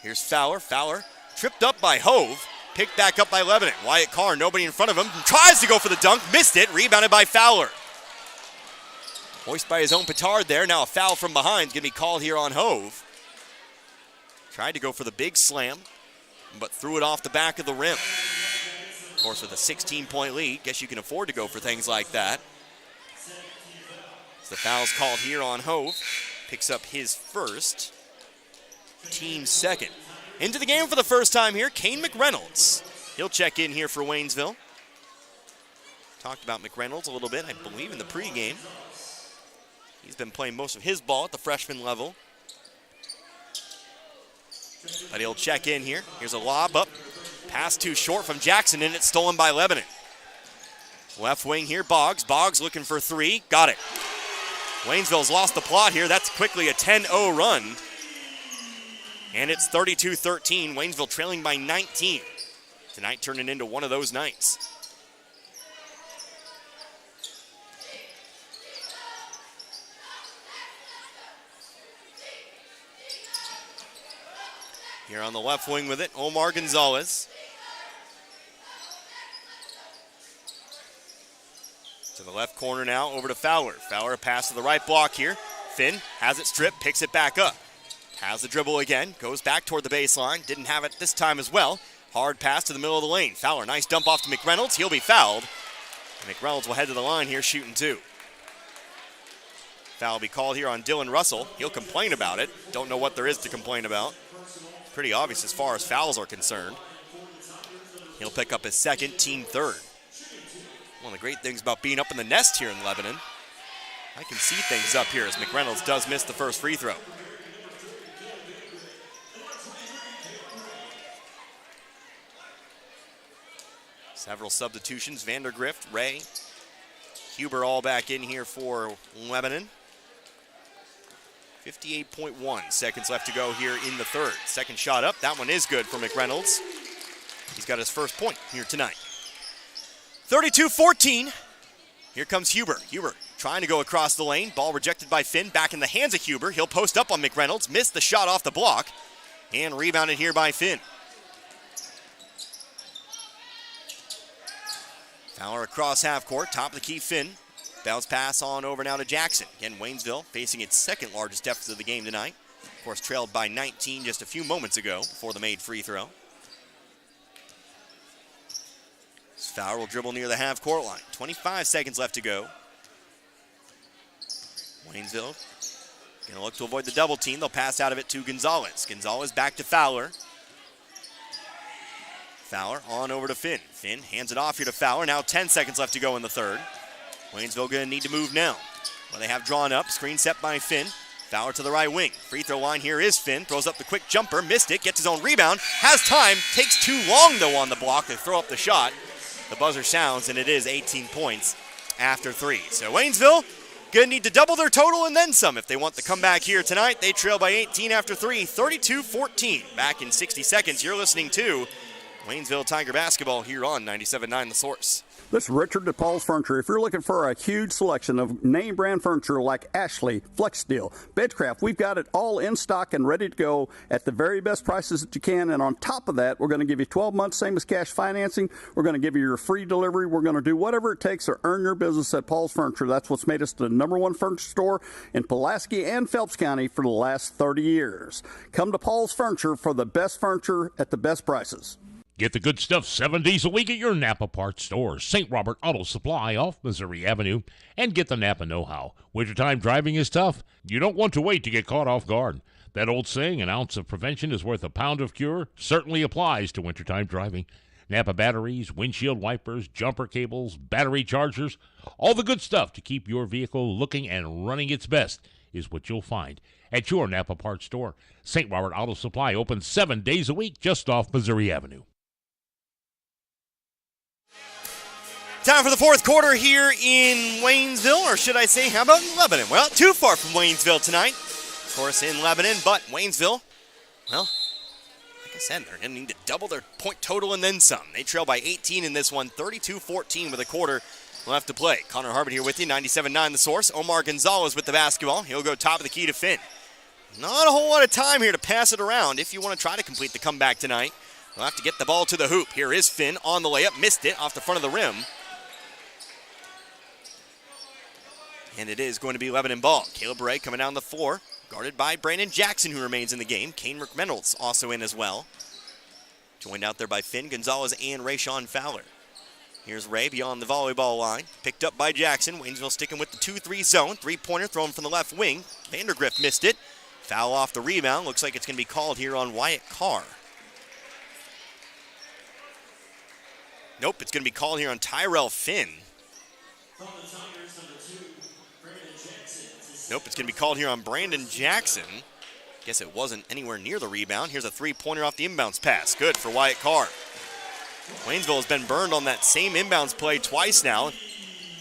Here's Fowler. Fowler tripped up by Hove. Picked back up by Lebanon. Wyatt Carr, nobody in front of him. Tries to go for the dunk, missed it. Rebounded by Fowler. Hoist by his own petard there. Now a foul from behind. Going to be called here on Hove. Tried to go for the big slam, but threw it off the back of the rim. Of course, with a 16-point lead, guess you can afford to go for things like that. So the foul's called here on Hove. Picks up his first, team's second. Into the game for the first time here, Kane McReynolds. He'll check in here for Waynesville. Talked about McReynolds a little bit, I believe, in the pregame. He's been playing most of his ball at the freshman level. But he'll check in here. Here's a lob up. Pass too short from Jackson, and it's stolen by Lebanon. Left wing here, Boggs. Boggs looking for 3. Got it. Waynesville's lost the plot here. That's quickly a 10-0 run. And it's 32-13. Waynesville trailing by 19. Tonight turning into one of those nights. Here on the left wing with it, Omar Gonzalez. To the left corner now, over to Fowler. Fowler, a pass to the right block here. Finn has it stripped, picks it back up. Has the dribble again, goes back toward the baseline. Didn't have it this time as well. Hard pass to the middle of the lane. Fowler, nice dump off to McReynolds. He'll be fouled. And McReynolds will head to the line here, shooting 2. Foul will be called here on Dylan Russell. He'll complain about it. Don't know what there is to complain about. Pretty obvious as far as fouls are concerned. He'll pick up his second, team third. One of the great things about being up in the nest here in Lebanon, I can see things up here as McReynolds does miss the first free throw. Several substitutions. Vandergrift, Ray, Huber all back in here for Lebanon. 58.1 seconds left to go here in the third. Second shot up. That one is good for McReynolds. He's got his first point here tonight. 32-14. Here comes Huber. Huber trying to go across the lane. Ball rejected by Finn. Back in the hands of Huber. He'll post up on McReynolds. Missed the shot off the block. And rebounded here by Finn. Fowler across half court. Top of the key, Finn. Bounce pass on over now to Jackson. Again, Waynesville facing its second largest deficit of the game tonight. Of course, trailed by 19 just a few moments ago before the made free throw. Fowler will dribble near the half-court line. 25 seconds left to go. Waynesville going to look to avoid the double team. They'll pass out of it to Gonzalez. Gonzalez back to Fowler. Fowler on over to Finn. Finn hands it off here to Fowler. Now 10 seconds left to go in the third. Waynesville going to need to move now. Well, they have drawn up. Screen set by Finn. Fowler to the right wing. Free throw line here is Finn. Throws up the quick jumper. Missed it. Gets his own rebound. Has time. Takes too long, though, on the block to throw up the shot. The buzzer sounds, and it is 18 points after 3. So Waynesville going to need to double their total and then some if they want the comeback here tonight. They trail by 18 after 3, 32-14. Back in 60 seconds, you're listening to Waynesville Tiger Basketball here on 97.9 The Source. This is Richard at Paul's Furniture. If you're looking for a huge selection of name brand furniture like Ashley, FlexSteel, Bedcraft, we've got it all in stock and ready to go at the very best prices that you can. And on top of that, we're going to give you 12 months, same as cash financing. We're going to give you your free delivery. We're going to do whatever it takes to earn your business at Paul's Furniture. That's what's made us the #1 furniture store in Pulaski and Phelps County for the last 30 years. Come to Paul's Furniture for the best furniture at the best prices. Get the good stuff 7 days a week at your Napa parts store. St. Robert Auto Supply off Missouri Avenue. And get the Napa know-how. Wintertime driving is tough. You don't want to wait to get caught off guard. That old saying, an ounce of prevention is worth a pound of cure, certainly applies to wintertime driving. Napa batteries, windshield wipers, jumper cables, battery chargers, all the good stuff to keep your vehicle looking and running its best is what you'll find at your Napa parts store. St. Robert Auto Supply opens 7 days a week just off Missouri Avenue. Time for the fourth quarter here in Waynesville, or should I say, how about in Lebanon? Well, too far from Waynesville tonight. Of course, in Lebanon, but Waynesville, well, like I said, they're going to need to double their point total and then some. They trail by 18 in this one, 32-14 with a quarter left to play. Connor Harbert here with you, 97.9 The Source. Omar Gonzalez with the basketball. He'll go top of the key to Finn. Not a whole lot of time here to pass it around if you want to try to complete the comeback tonight. You'll have to get the ball to the hoop. Here is Finn on the layup. Missed it off the front of the rim. And it is going to be Lebanon ball. Caleb Ray coming down the floor, guarded by Brandon Jackson, who remains in the game. Kane McReynolds also in as well. Joined out there by Finn, Gonzalez, and Rayshawn Fowler. Here's Ray beyond the volleyball line. Picked up by Jackson. Waynesville sticking with the 2-3 zone. Three-pointer thrown from the left wing. Vandergrift missed it. Foul off the rebound. Looks like it's going to be called here on Wyatt Carr. Nope, it's going to be called here on Tyrell Finn. Nope, it's going to be called here on Brandon Jackson. Guess it wasn't anywhere near the rebound. Here's a three-pointer off the inbounds pass. Good for Wyatt Carr. Waynesville has been burned on that same inbounds play twice now.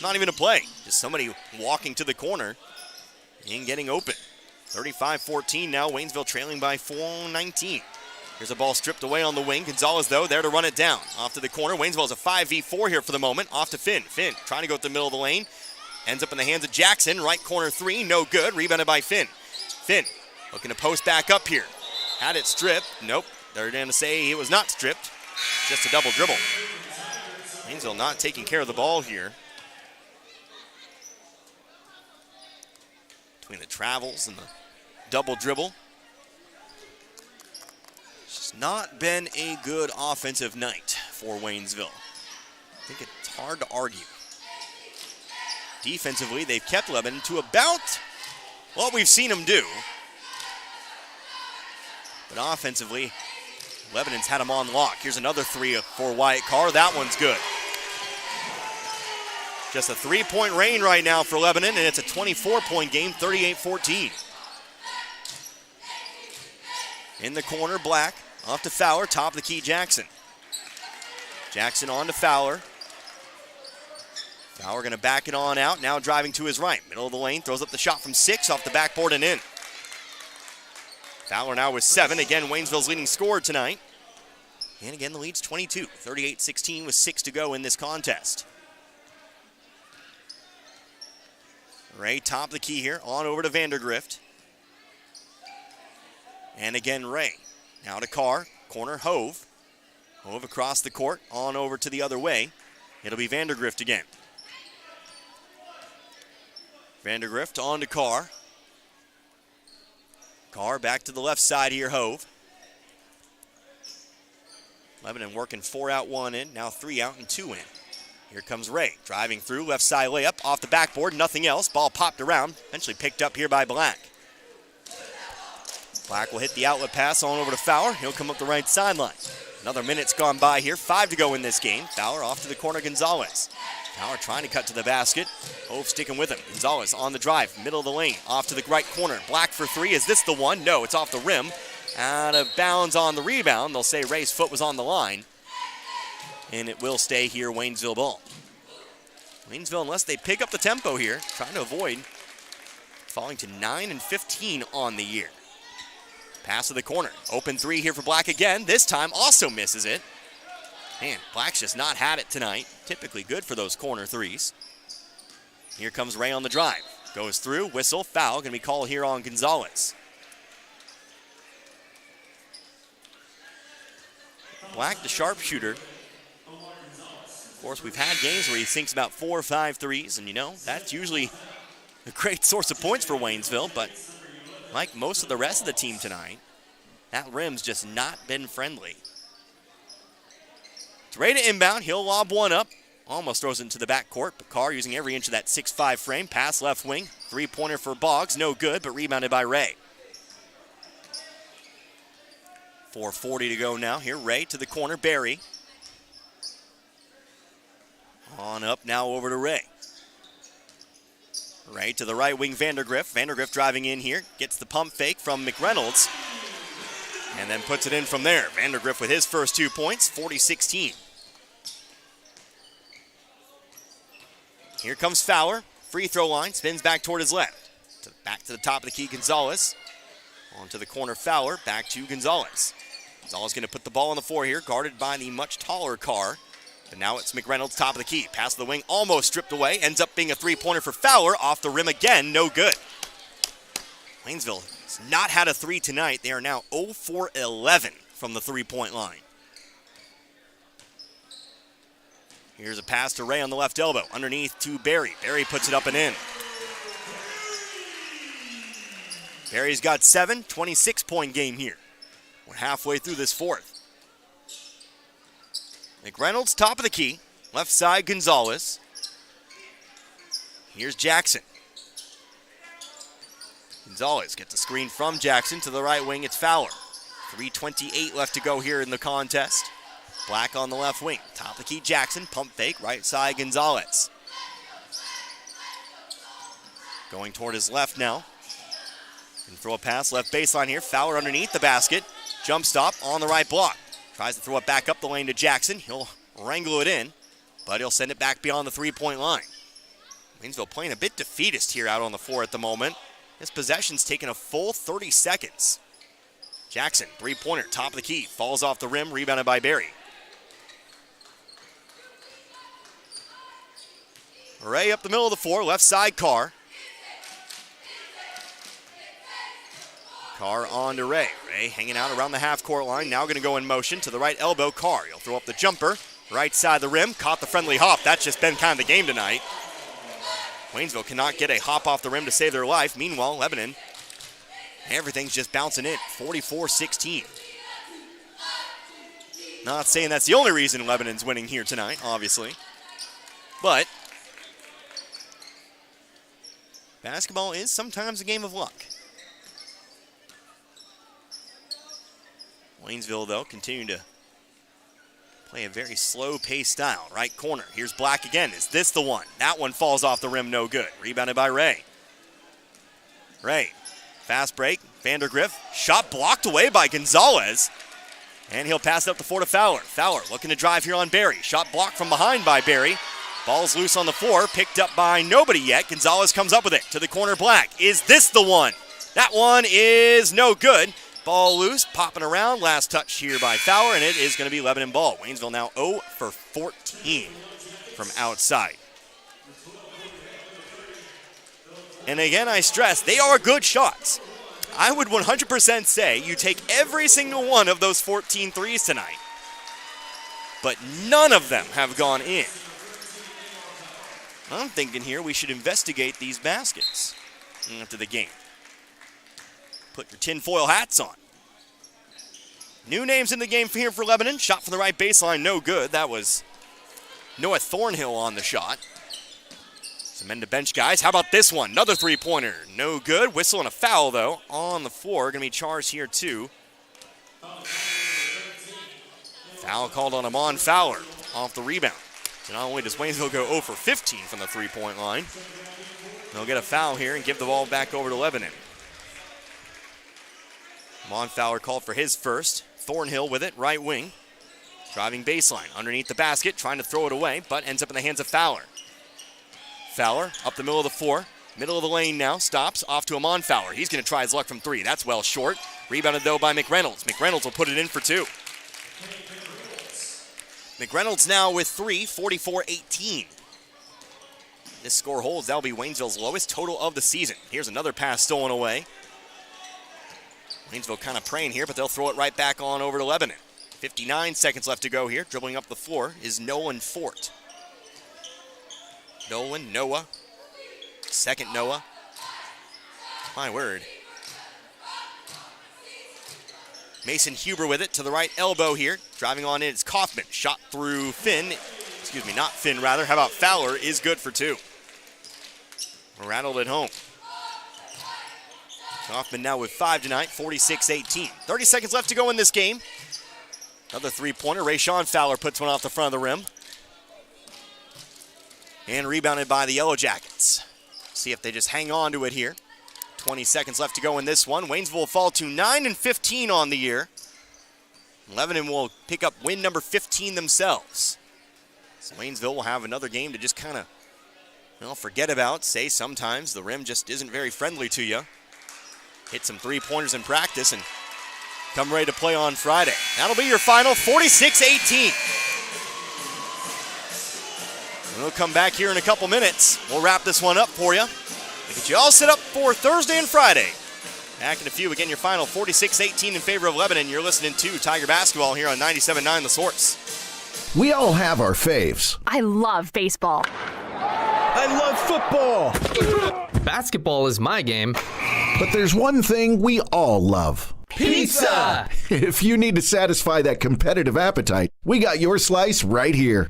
Not even a play, just somebody walking to the corner and getting open. 35-14 now, Waynesville trailing by 4-19. Here's a ball stripped away on the wing. Gonzalez, though, there to run it down. Off to the corner. Waynesville has a 5v4 here for the moment. Off to Finn. Finn trying to go to the middle of the lane. Ends up in the hands of Jackson. Right corner three, no good. Rebounded by Finn. Finn looking to post back up here. Had it stripped. Nope. They're going to say it was not stripped. Just a double dribble. Waynesville not taking care of the ball here. Between the travels and the double dribble. It's just not been a good offensive night for Waynesville. I think it's hard to argue. Defensively, they've kept Lebanon to about what we've seen them do. But offensively, Lebanon's had them on lock. Here's another three for Wyatt Carr. That one's good. Just a three-point rain right now for Lebanon, and it's a 24-point game, 38-14. In the corner, Black. Off to Fowler, top of the key, Jackson. Jackson on to Fowler. Fowler going to back it on out, now driving to his right. Middle of the lane, throws up the shot from 6 off the backboard and in. Fowler now with 7. Again, Waynesville's leading scorer tonight. And again, the lead's 22, 38-16 with 6 to go in this contest. Ray top of the key here, on over to Vandergrift. And again, Ray. Now to Carr, corner Hove. Hove across the court, on over to the other way. It'll be Vandergrift again. Vandergrift on to Carr. Carr back to the left side here, Hove. Lebanon working 4 out, 1 in, now 3 out and 2 in. Here comes Ray, driving through, left side layup, off the backboard, nothing else. Ball popped around, eventually picked up here by Black. Black will hit the outlet pass on over to Fowler. He'll come up the right sideline. Another minute's gone by here, 5 to go in this game. Fowler off to the corner, Gonzalez. Fowler trying to cut to the basket. Hove sticking with him. Gonzalez on the drive, middle of the lane, off to the right corner. Black for 3, is this the one? No, it's off the rim. Out of bounds on the rebound. They'll say Ray's foot was on the line. And it will stay here, Waynesville ball. Waynesville, unless they pick up the tempo here, trying to avoid falling to 9-15 on the year. Pass to the corner. Open 3 here for Black again. This time also misses it. Man, Black's just not had it tonight. Typically good for those corner 3s. Here comes Ray on the drive. Goes through, whistle, foul. Going to be called here on Gonzalez. Black, the sharpshooter. Of course, we've had games where he sinks about 4 or 5 threes, and you know, that's usually a great source of points for Waynesville, but like most of the rest of the team tonight, that rim's just not been friendly. It's Ray to inbound. He'll lob one up. Almost throws it into the backcourt, but Carr using every inch of that 6'5 frame. Pass left wing. 3-pointer for Boggs. No good, but rebounded by Ray. 4:40 to go now. Here, Ray to the corner. Barry. On up now over to Ray. Ray to the right wing, Vandergrift. Vandergrift driving in here. Gets the pump fake from McReynolds. And then puts it in from there. Vandergrift with his first 2 points, 40-16. Here comes Fowler. Free throw line. Spins back toward his left. Back to the top of the key, Gonzalez. On to the corner, Fowler. Back to Gonzalez. Gonzalez going to put the ball on the floor here, guarded by the much taller Carr. And now it's McReynolds, top of the key. Pass to the wing, almost stripped away. Ends up being a 3-pointer for Fowler. Off the rim again, no good. Waynesville has not had a 3 tonight. They are now 0 for 11 from the 3-point line. Here's a pass to Ray on the left elbow. Underneath to Barry. Barry puts it up and in. Barry's got 7, 26-point game here. We're halfway through this fourth. McReynolds, top of the key. Left side, Gonzalez. Here's Jackson. Gonzalez gets a screen from Jackson to the right wing. It's Fowler. 3:28 left to go here in the contest. Black on the left wing. Top of the key, Jackson. Pump fake, right side, Gonzalez. Going toward his left now. Can throw a pass, left baseline here. Fowler underneath the basket. Jump stop on the right block. Tries to throw it back up the lane to Jackson. He'll wrangle it in, but he'll send it back beyond the 3-point line. Waynesville playing a bit defeatist here out on the floor at the moment. This possession's taken a full 30 seconds. Jackson, 3-pointer, top of the key. Falls off the rim, rebounded by Barry. Ray up the middle of the floor, left side, Carr. Carr on to Ray. Ray hanging out around the half-court line. Now going to go in motion to the right elbow. Carr, he'll throw up the jumper. Right side of the rim. Caught the friendly hop. That's just been kind of the game tonight. Waynesville cannot get a hop off the rim to save their life. Meanwhile, Lebanon, everything's just bouncing in. 44-16. Not saying that's the only reason Lebanon's winning here tonight, obviously. But basketball is sometimes a game of luck. Waynesville, though, continuing to play a very slow-paced style. Right corner. Here's Black again. Is this the one? That one falls off the rim, no good. Rebounded by Ray. Ray, fast break. Vandergrift. Shot blocked away by Gonzalez. And he'll pass it up the floor to Fowler. Fowler looking to drive here on Barry. Shot blocked from behind by Barry. Ball's loose on the floor, picked up by nobody yet. Gonzalez comes up with it to the corner Black. Is this the one? That one is no good. Ball loose, popping around. Last touch here by Fowler, and it is going to be Lebanon ball. Waynesville now 0 for 14 from outside. And again, I stress, they are good shots. I would 100% say you take every single one of those 14 threes tonight, but none of them have gone in. I'm thinking here we should investigate these baskets after the game. Put your tinfoil hats on. New names in the game here for Lebanon. Shot from the right baseline, no good. That was Noah Thornhill on the shot. Some end to bench guys. How about this one? Another three-pointer. No good. Whistle and a foul, though, on the floor. Going to be charged here, too. Foul called on Amon Fowler off the rebound. So not only does Waynesville go 0 for 15 from the three-point line, they'll get a foul here and give the ball back over to Lebanon. Amon Fowler called for his first. Thornhill with it, right wing. Driving baseline, underneath the basket, trying to throw it away, but ends up in the hands of Fowler. Fowler up the middle of the floor, middle of the lane now, stops, off to Amon Fowler. He's going to try his luck from three. That's well short. Rebounded, though, by McReynolds. McReynolds will put it in for two. McReynolds now with three, 44-18. This score holds. That'll be Waynesville's lowest total of the season. Here's another pass stolen away. Waynesville kind of praying here, but they'll throw it right back on over to Lebanon. 59 seconds left to go here. Dribbling up the floor is Nolan Fort. Noah. Second Noah. My word. Mason Huber with it to the right elbow here. Driving on in, it's Kaufman. Shot through Finn. Excuse me, not Finn, rather. How about Fowler is good for two. Rattled it home. Kaufman now with 5 tonight, 46-18. 30 seconds left to go in this game. Another three-pointer. Rayshawn Fowler puts one off the front of the rim. And rebounded by the Yellow Jackets. See if they just hang on to it here. 20 seconds left to go in this one. Waynesville will fall to 9-15 on the year. Lebanon will pick up win number 15 themselves. So Waynesville will have another game to just kind of, forget about. Say sometimes the rim just isn't very friendly to you. Hit some three-pointers in practice and come ready to play on Friday. That'll be your final, 46-18. We'll come back here in a couple minutes. We'll wrap this one up for you. We'll get you all set up for Thursday and Friday. Back in a few. Again, your final 46-18 in favor of Lebanon. You're listening to Tiger Basketball here on 97.9 The Source. We all have our faves. I love baseball. I love football. Basketball is my game. But there's one thing we all love. Pizza! If you need to satisfy that competitive appetite, we got your slice right here.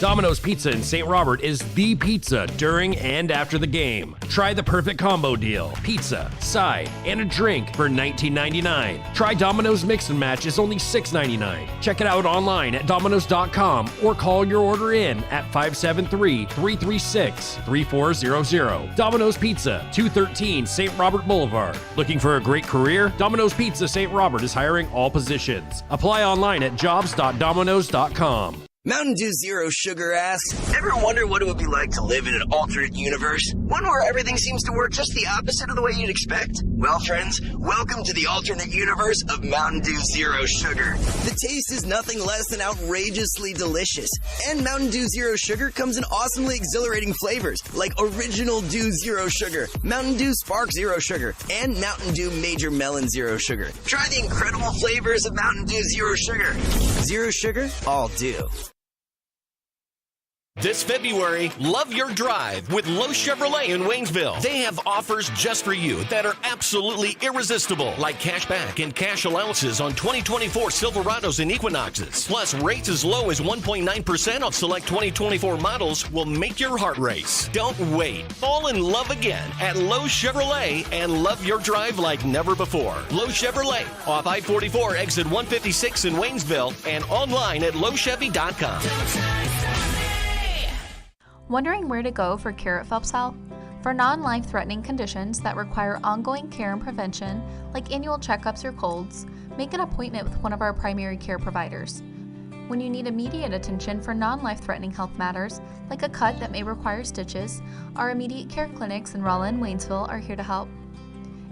Domino's Pizza in St. Robert is the pizza during and after the game. Try the perfect combo deal. Pizza, side, and a drink for $19.99. Try Domino's Mix and Match is only $6.99. Check it out online at Domino's.com or call your order in at 573-336-3400. Domino's Pizza, 213 St. Robert Boulevard. Looking for a great career? Domino's Pizza St. Robert is hiring all positions. Apply online at jobs.domino's.com. Mountain Dew Zero Sugar asks, ever wonder what it would be like to live in an alternate universe? One where everything seems to work just the opposite of the way you'd expect? Well, friends, welcome to the alternate universe of Mountain Dew Zero Sugar. The taste is nothing less than outrageously delicious. And Mountain Dew Zero Sugar comes in awesomely exhilarating flavors like Original Dew Zero Sugar, Mountain Dew Spark Zero Sugar, and Mountain Dew Major Melon Zero Sugar. Try the incredible flavors of Mountain Dew Zero Sugar. Zero Sugar, all dew. This February, love your drive with Lowe Chevrolet in Waynesville. They have offers just for you that are absolutely irresistible, like cash back and cash allowances on 2024 Silverados and Equinoxes. Plus, rates as low as 1.9% on select 2024 models will make your heart race. Don't wait. Fall in love again at Lowe Chevrolet and love your drive like never before. Lowe Chevrolet, off I-44, exit 156 in Waynesville, and online at lowechevy.com. Wondering where to go for care at Phelps Health? For non-life-threatening conditions that require ongoing care and prevention, like annual checkups or colds, Make an appointment with one of our primary care providers. When you need immediate attention for non-life-threatening health matters, like a cut that may require stitches, our immediate care clinics in Rolla and Waynesville are here to help.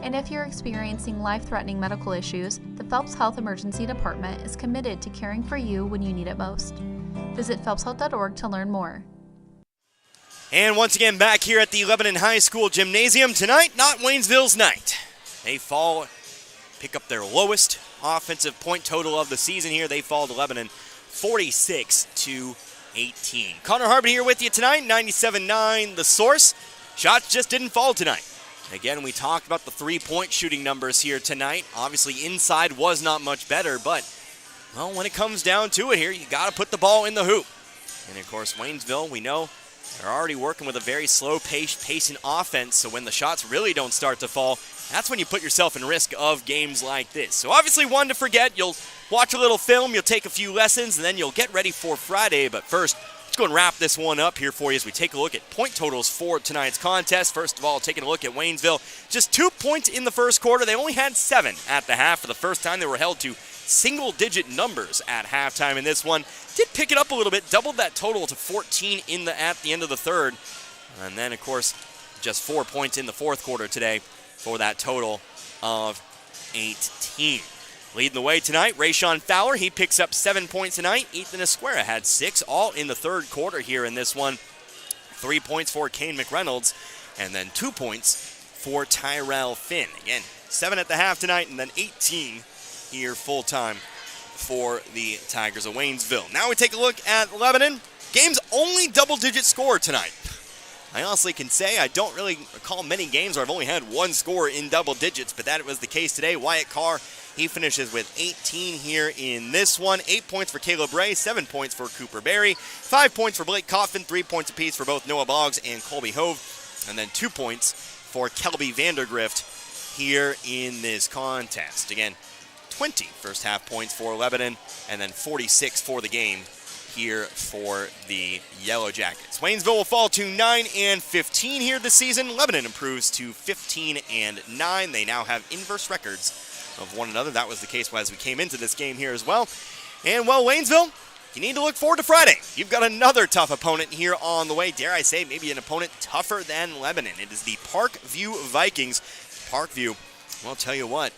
And if you're experiencing life-threatening medical issues, the Phelps Health Emergency Department is committed to caring for you when you need it most. Visit phelpshealth.org to learn more. And once again, back here at the Lebanon High School Gymnasium tonight, not Waynesville's night. They fall, pick up their lowest offensive point total of the season here. They fall to Lebanon 46-18. Connor Harbin here with you tonight, 97.9 The Source. Shots just didn't fall tonight. Again, we talked about the three-point shooting numbers here tonight. Obviously, inside was not much better, but, well, when it comes down to it here, you got to put the ball in the hoop. And, of course, Waynesville, we know, they're already working with a very slow pace in offense, so when the shots really don't start to fall, that's when you put yourself in risk of games like this. So obviously one to forget. You'll watch a little film, you'll take a few lessons, and then you'll get ready for Friday. But first, let's go and wrap this one up here for you as we take a look at point totals for tonight's contest. First of all, taking a look at Waynesville. Just 2 points in the first quarter. They only had 7 at the half. For the first time, they were held to single-digit numbers at halftime in this one. Did pick it up a little bit, doubled that total to 14 at the end of the third. And then, of course, just 4 points in the fourth quarter today for that total of 18. Leading the way tonight, Rayshawn Fowler. He picks up 7 points tonight. Ethan Esquera had 6, all in the third quarter here in this one. 3 points for Kane McReynolds, and then 2 points for Tyrell Finn. Again, 7 at the half tonight, and then 18 here full-time for the Tigers of Waynesville. Now we take a look at Lebanon. Game's only double-digit score tonight. I honestly can say I don't really recall many games where I've only had one score in double digits, but that was the case today. Wyatt Carr, he finishes with 18 here in this one. 8 points for Caleb Ray, 7 points for Cooper Berry, 5 points for Blake Coffin, 3 points apiece for both Noah Boggs and Colby Hove, and then 2 points for Kelby Vandergrift here in this contest. Again, 20 first half points for Lebanon, and then 46 for the game here for the Yellow Jackets. Waynesville will fall to 9-15 here this season. Lebanon improves to 15-9. They now have inverse records of one another. That was the case as we came into this game here as well. And, well, Waynesville, you need to look forward to Friday. You've got another tough opponent here on the way. Dare I say, maybe an opponent tougher than Lebanon. It is the Parkview Vikings. Parkview, well, I'll tell you what,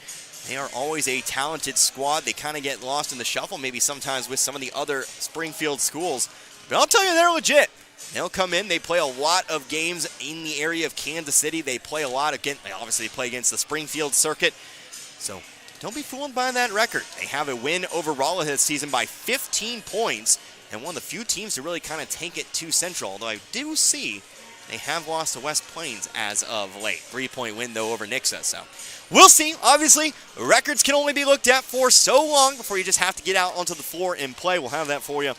they are always a talented squad. They kind of get lost in the shuffle, maybe sometimes with some of the other Springfield schools. But I'll tell you, they're legit. They'll come in. They play a lot of games in the area of Kansas City. They play a lot against, they obviously play against the Springfield circuit. So don't be fooled by that record. They have a win over Rolla this season by 15 points, and one of the few teams to really kind of take it to Central. Although I do see they have lost to West Plains as of late. 3-point win, though, over Nixa. So we'll see. Obviously, records can only be looked at for so long before you just have to get out onto the floor and play. We'll have that for you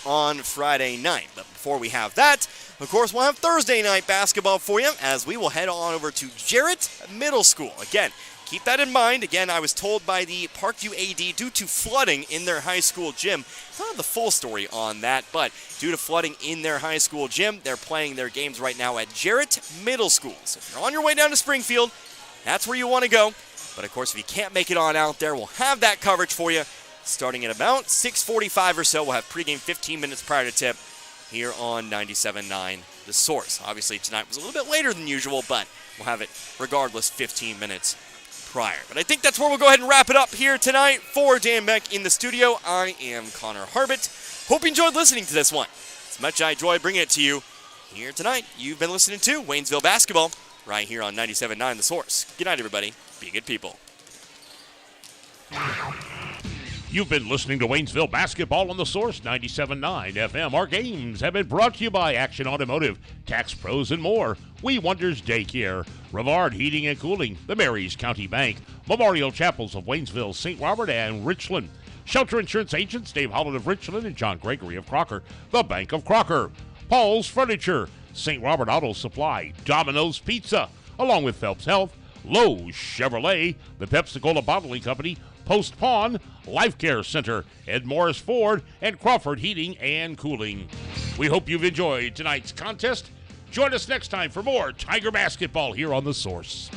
on Friday night. But before we have that, of course, we'll have Thursday night basketball for you as we will head on over to Jarrett Middle School. Again, keep that in mind. Again, I was told by the Parkview AD due to flooding in their high school gym. I don't have the full story on that, but due to flooding in their high school gym, they're playing their games right now at Jarrett Middle School. So if you're on your way down to Springfield, that's where you want to go. But of course, if you can't make it on out there, we'll have that coverage for you starting at about 6:45 or so. We'll have pregame 15 minutes prior to tip here on 97.9 The Source. Obviously, tonight was a little bit later than usual, but we'll have it regardless 15 minutes prior. But I think that's where we'll go ahead and wrap it up here tonight. For Dan Beck in the studio, I am Connor Harbit. Hope you enjoyed listening to this one. As much as I enjoyed bringing it to you here tonight, you've been listening to Waynesville Basketball right here on 97.9 The Source. Good night, everybody. Be good people. You've been listening to Waynesville Basketball on The Source, 97.9 FM. Our games have been brought to you by Action Automotive, Tax Pros, and more. We Wonders Daycare, Rivard Heating and Cooling, the Marys County Bank, Memorial Chapels of Waynesville, St. Robert, and Richland. Shelter Insurance Agents Dave Holland of Richland and John Gregory of Crocker, the Bank of Crocker. Paul's Furniture, St. Robert Auto Supply, Domino's Pizza, along with Phelps Health, Lowe's Chevrolet, the Pepsi-Cola Bottling Company, Post Pawn, Life Care Center, Ed Morris Ford, and Crawford Heating and Cooling. We hope you've enjoyed tonight's contest. Join us next time for more Tiger basketball here on The Source.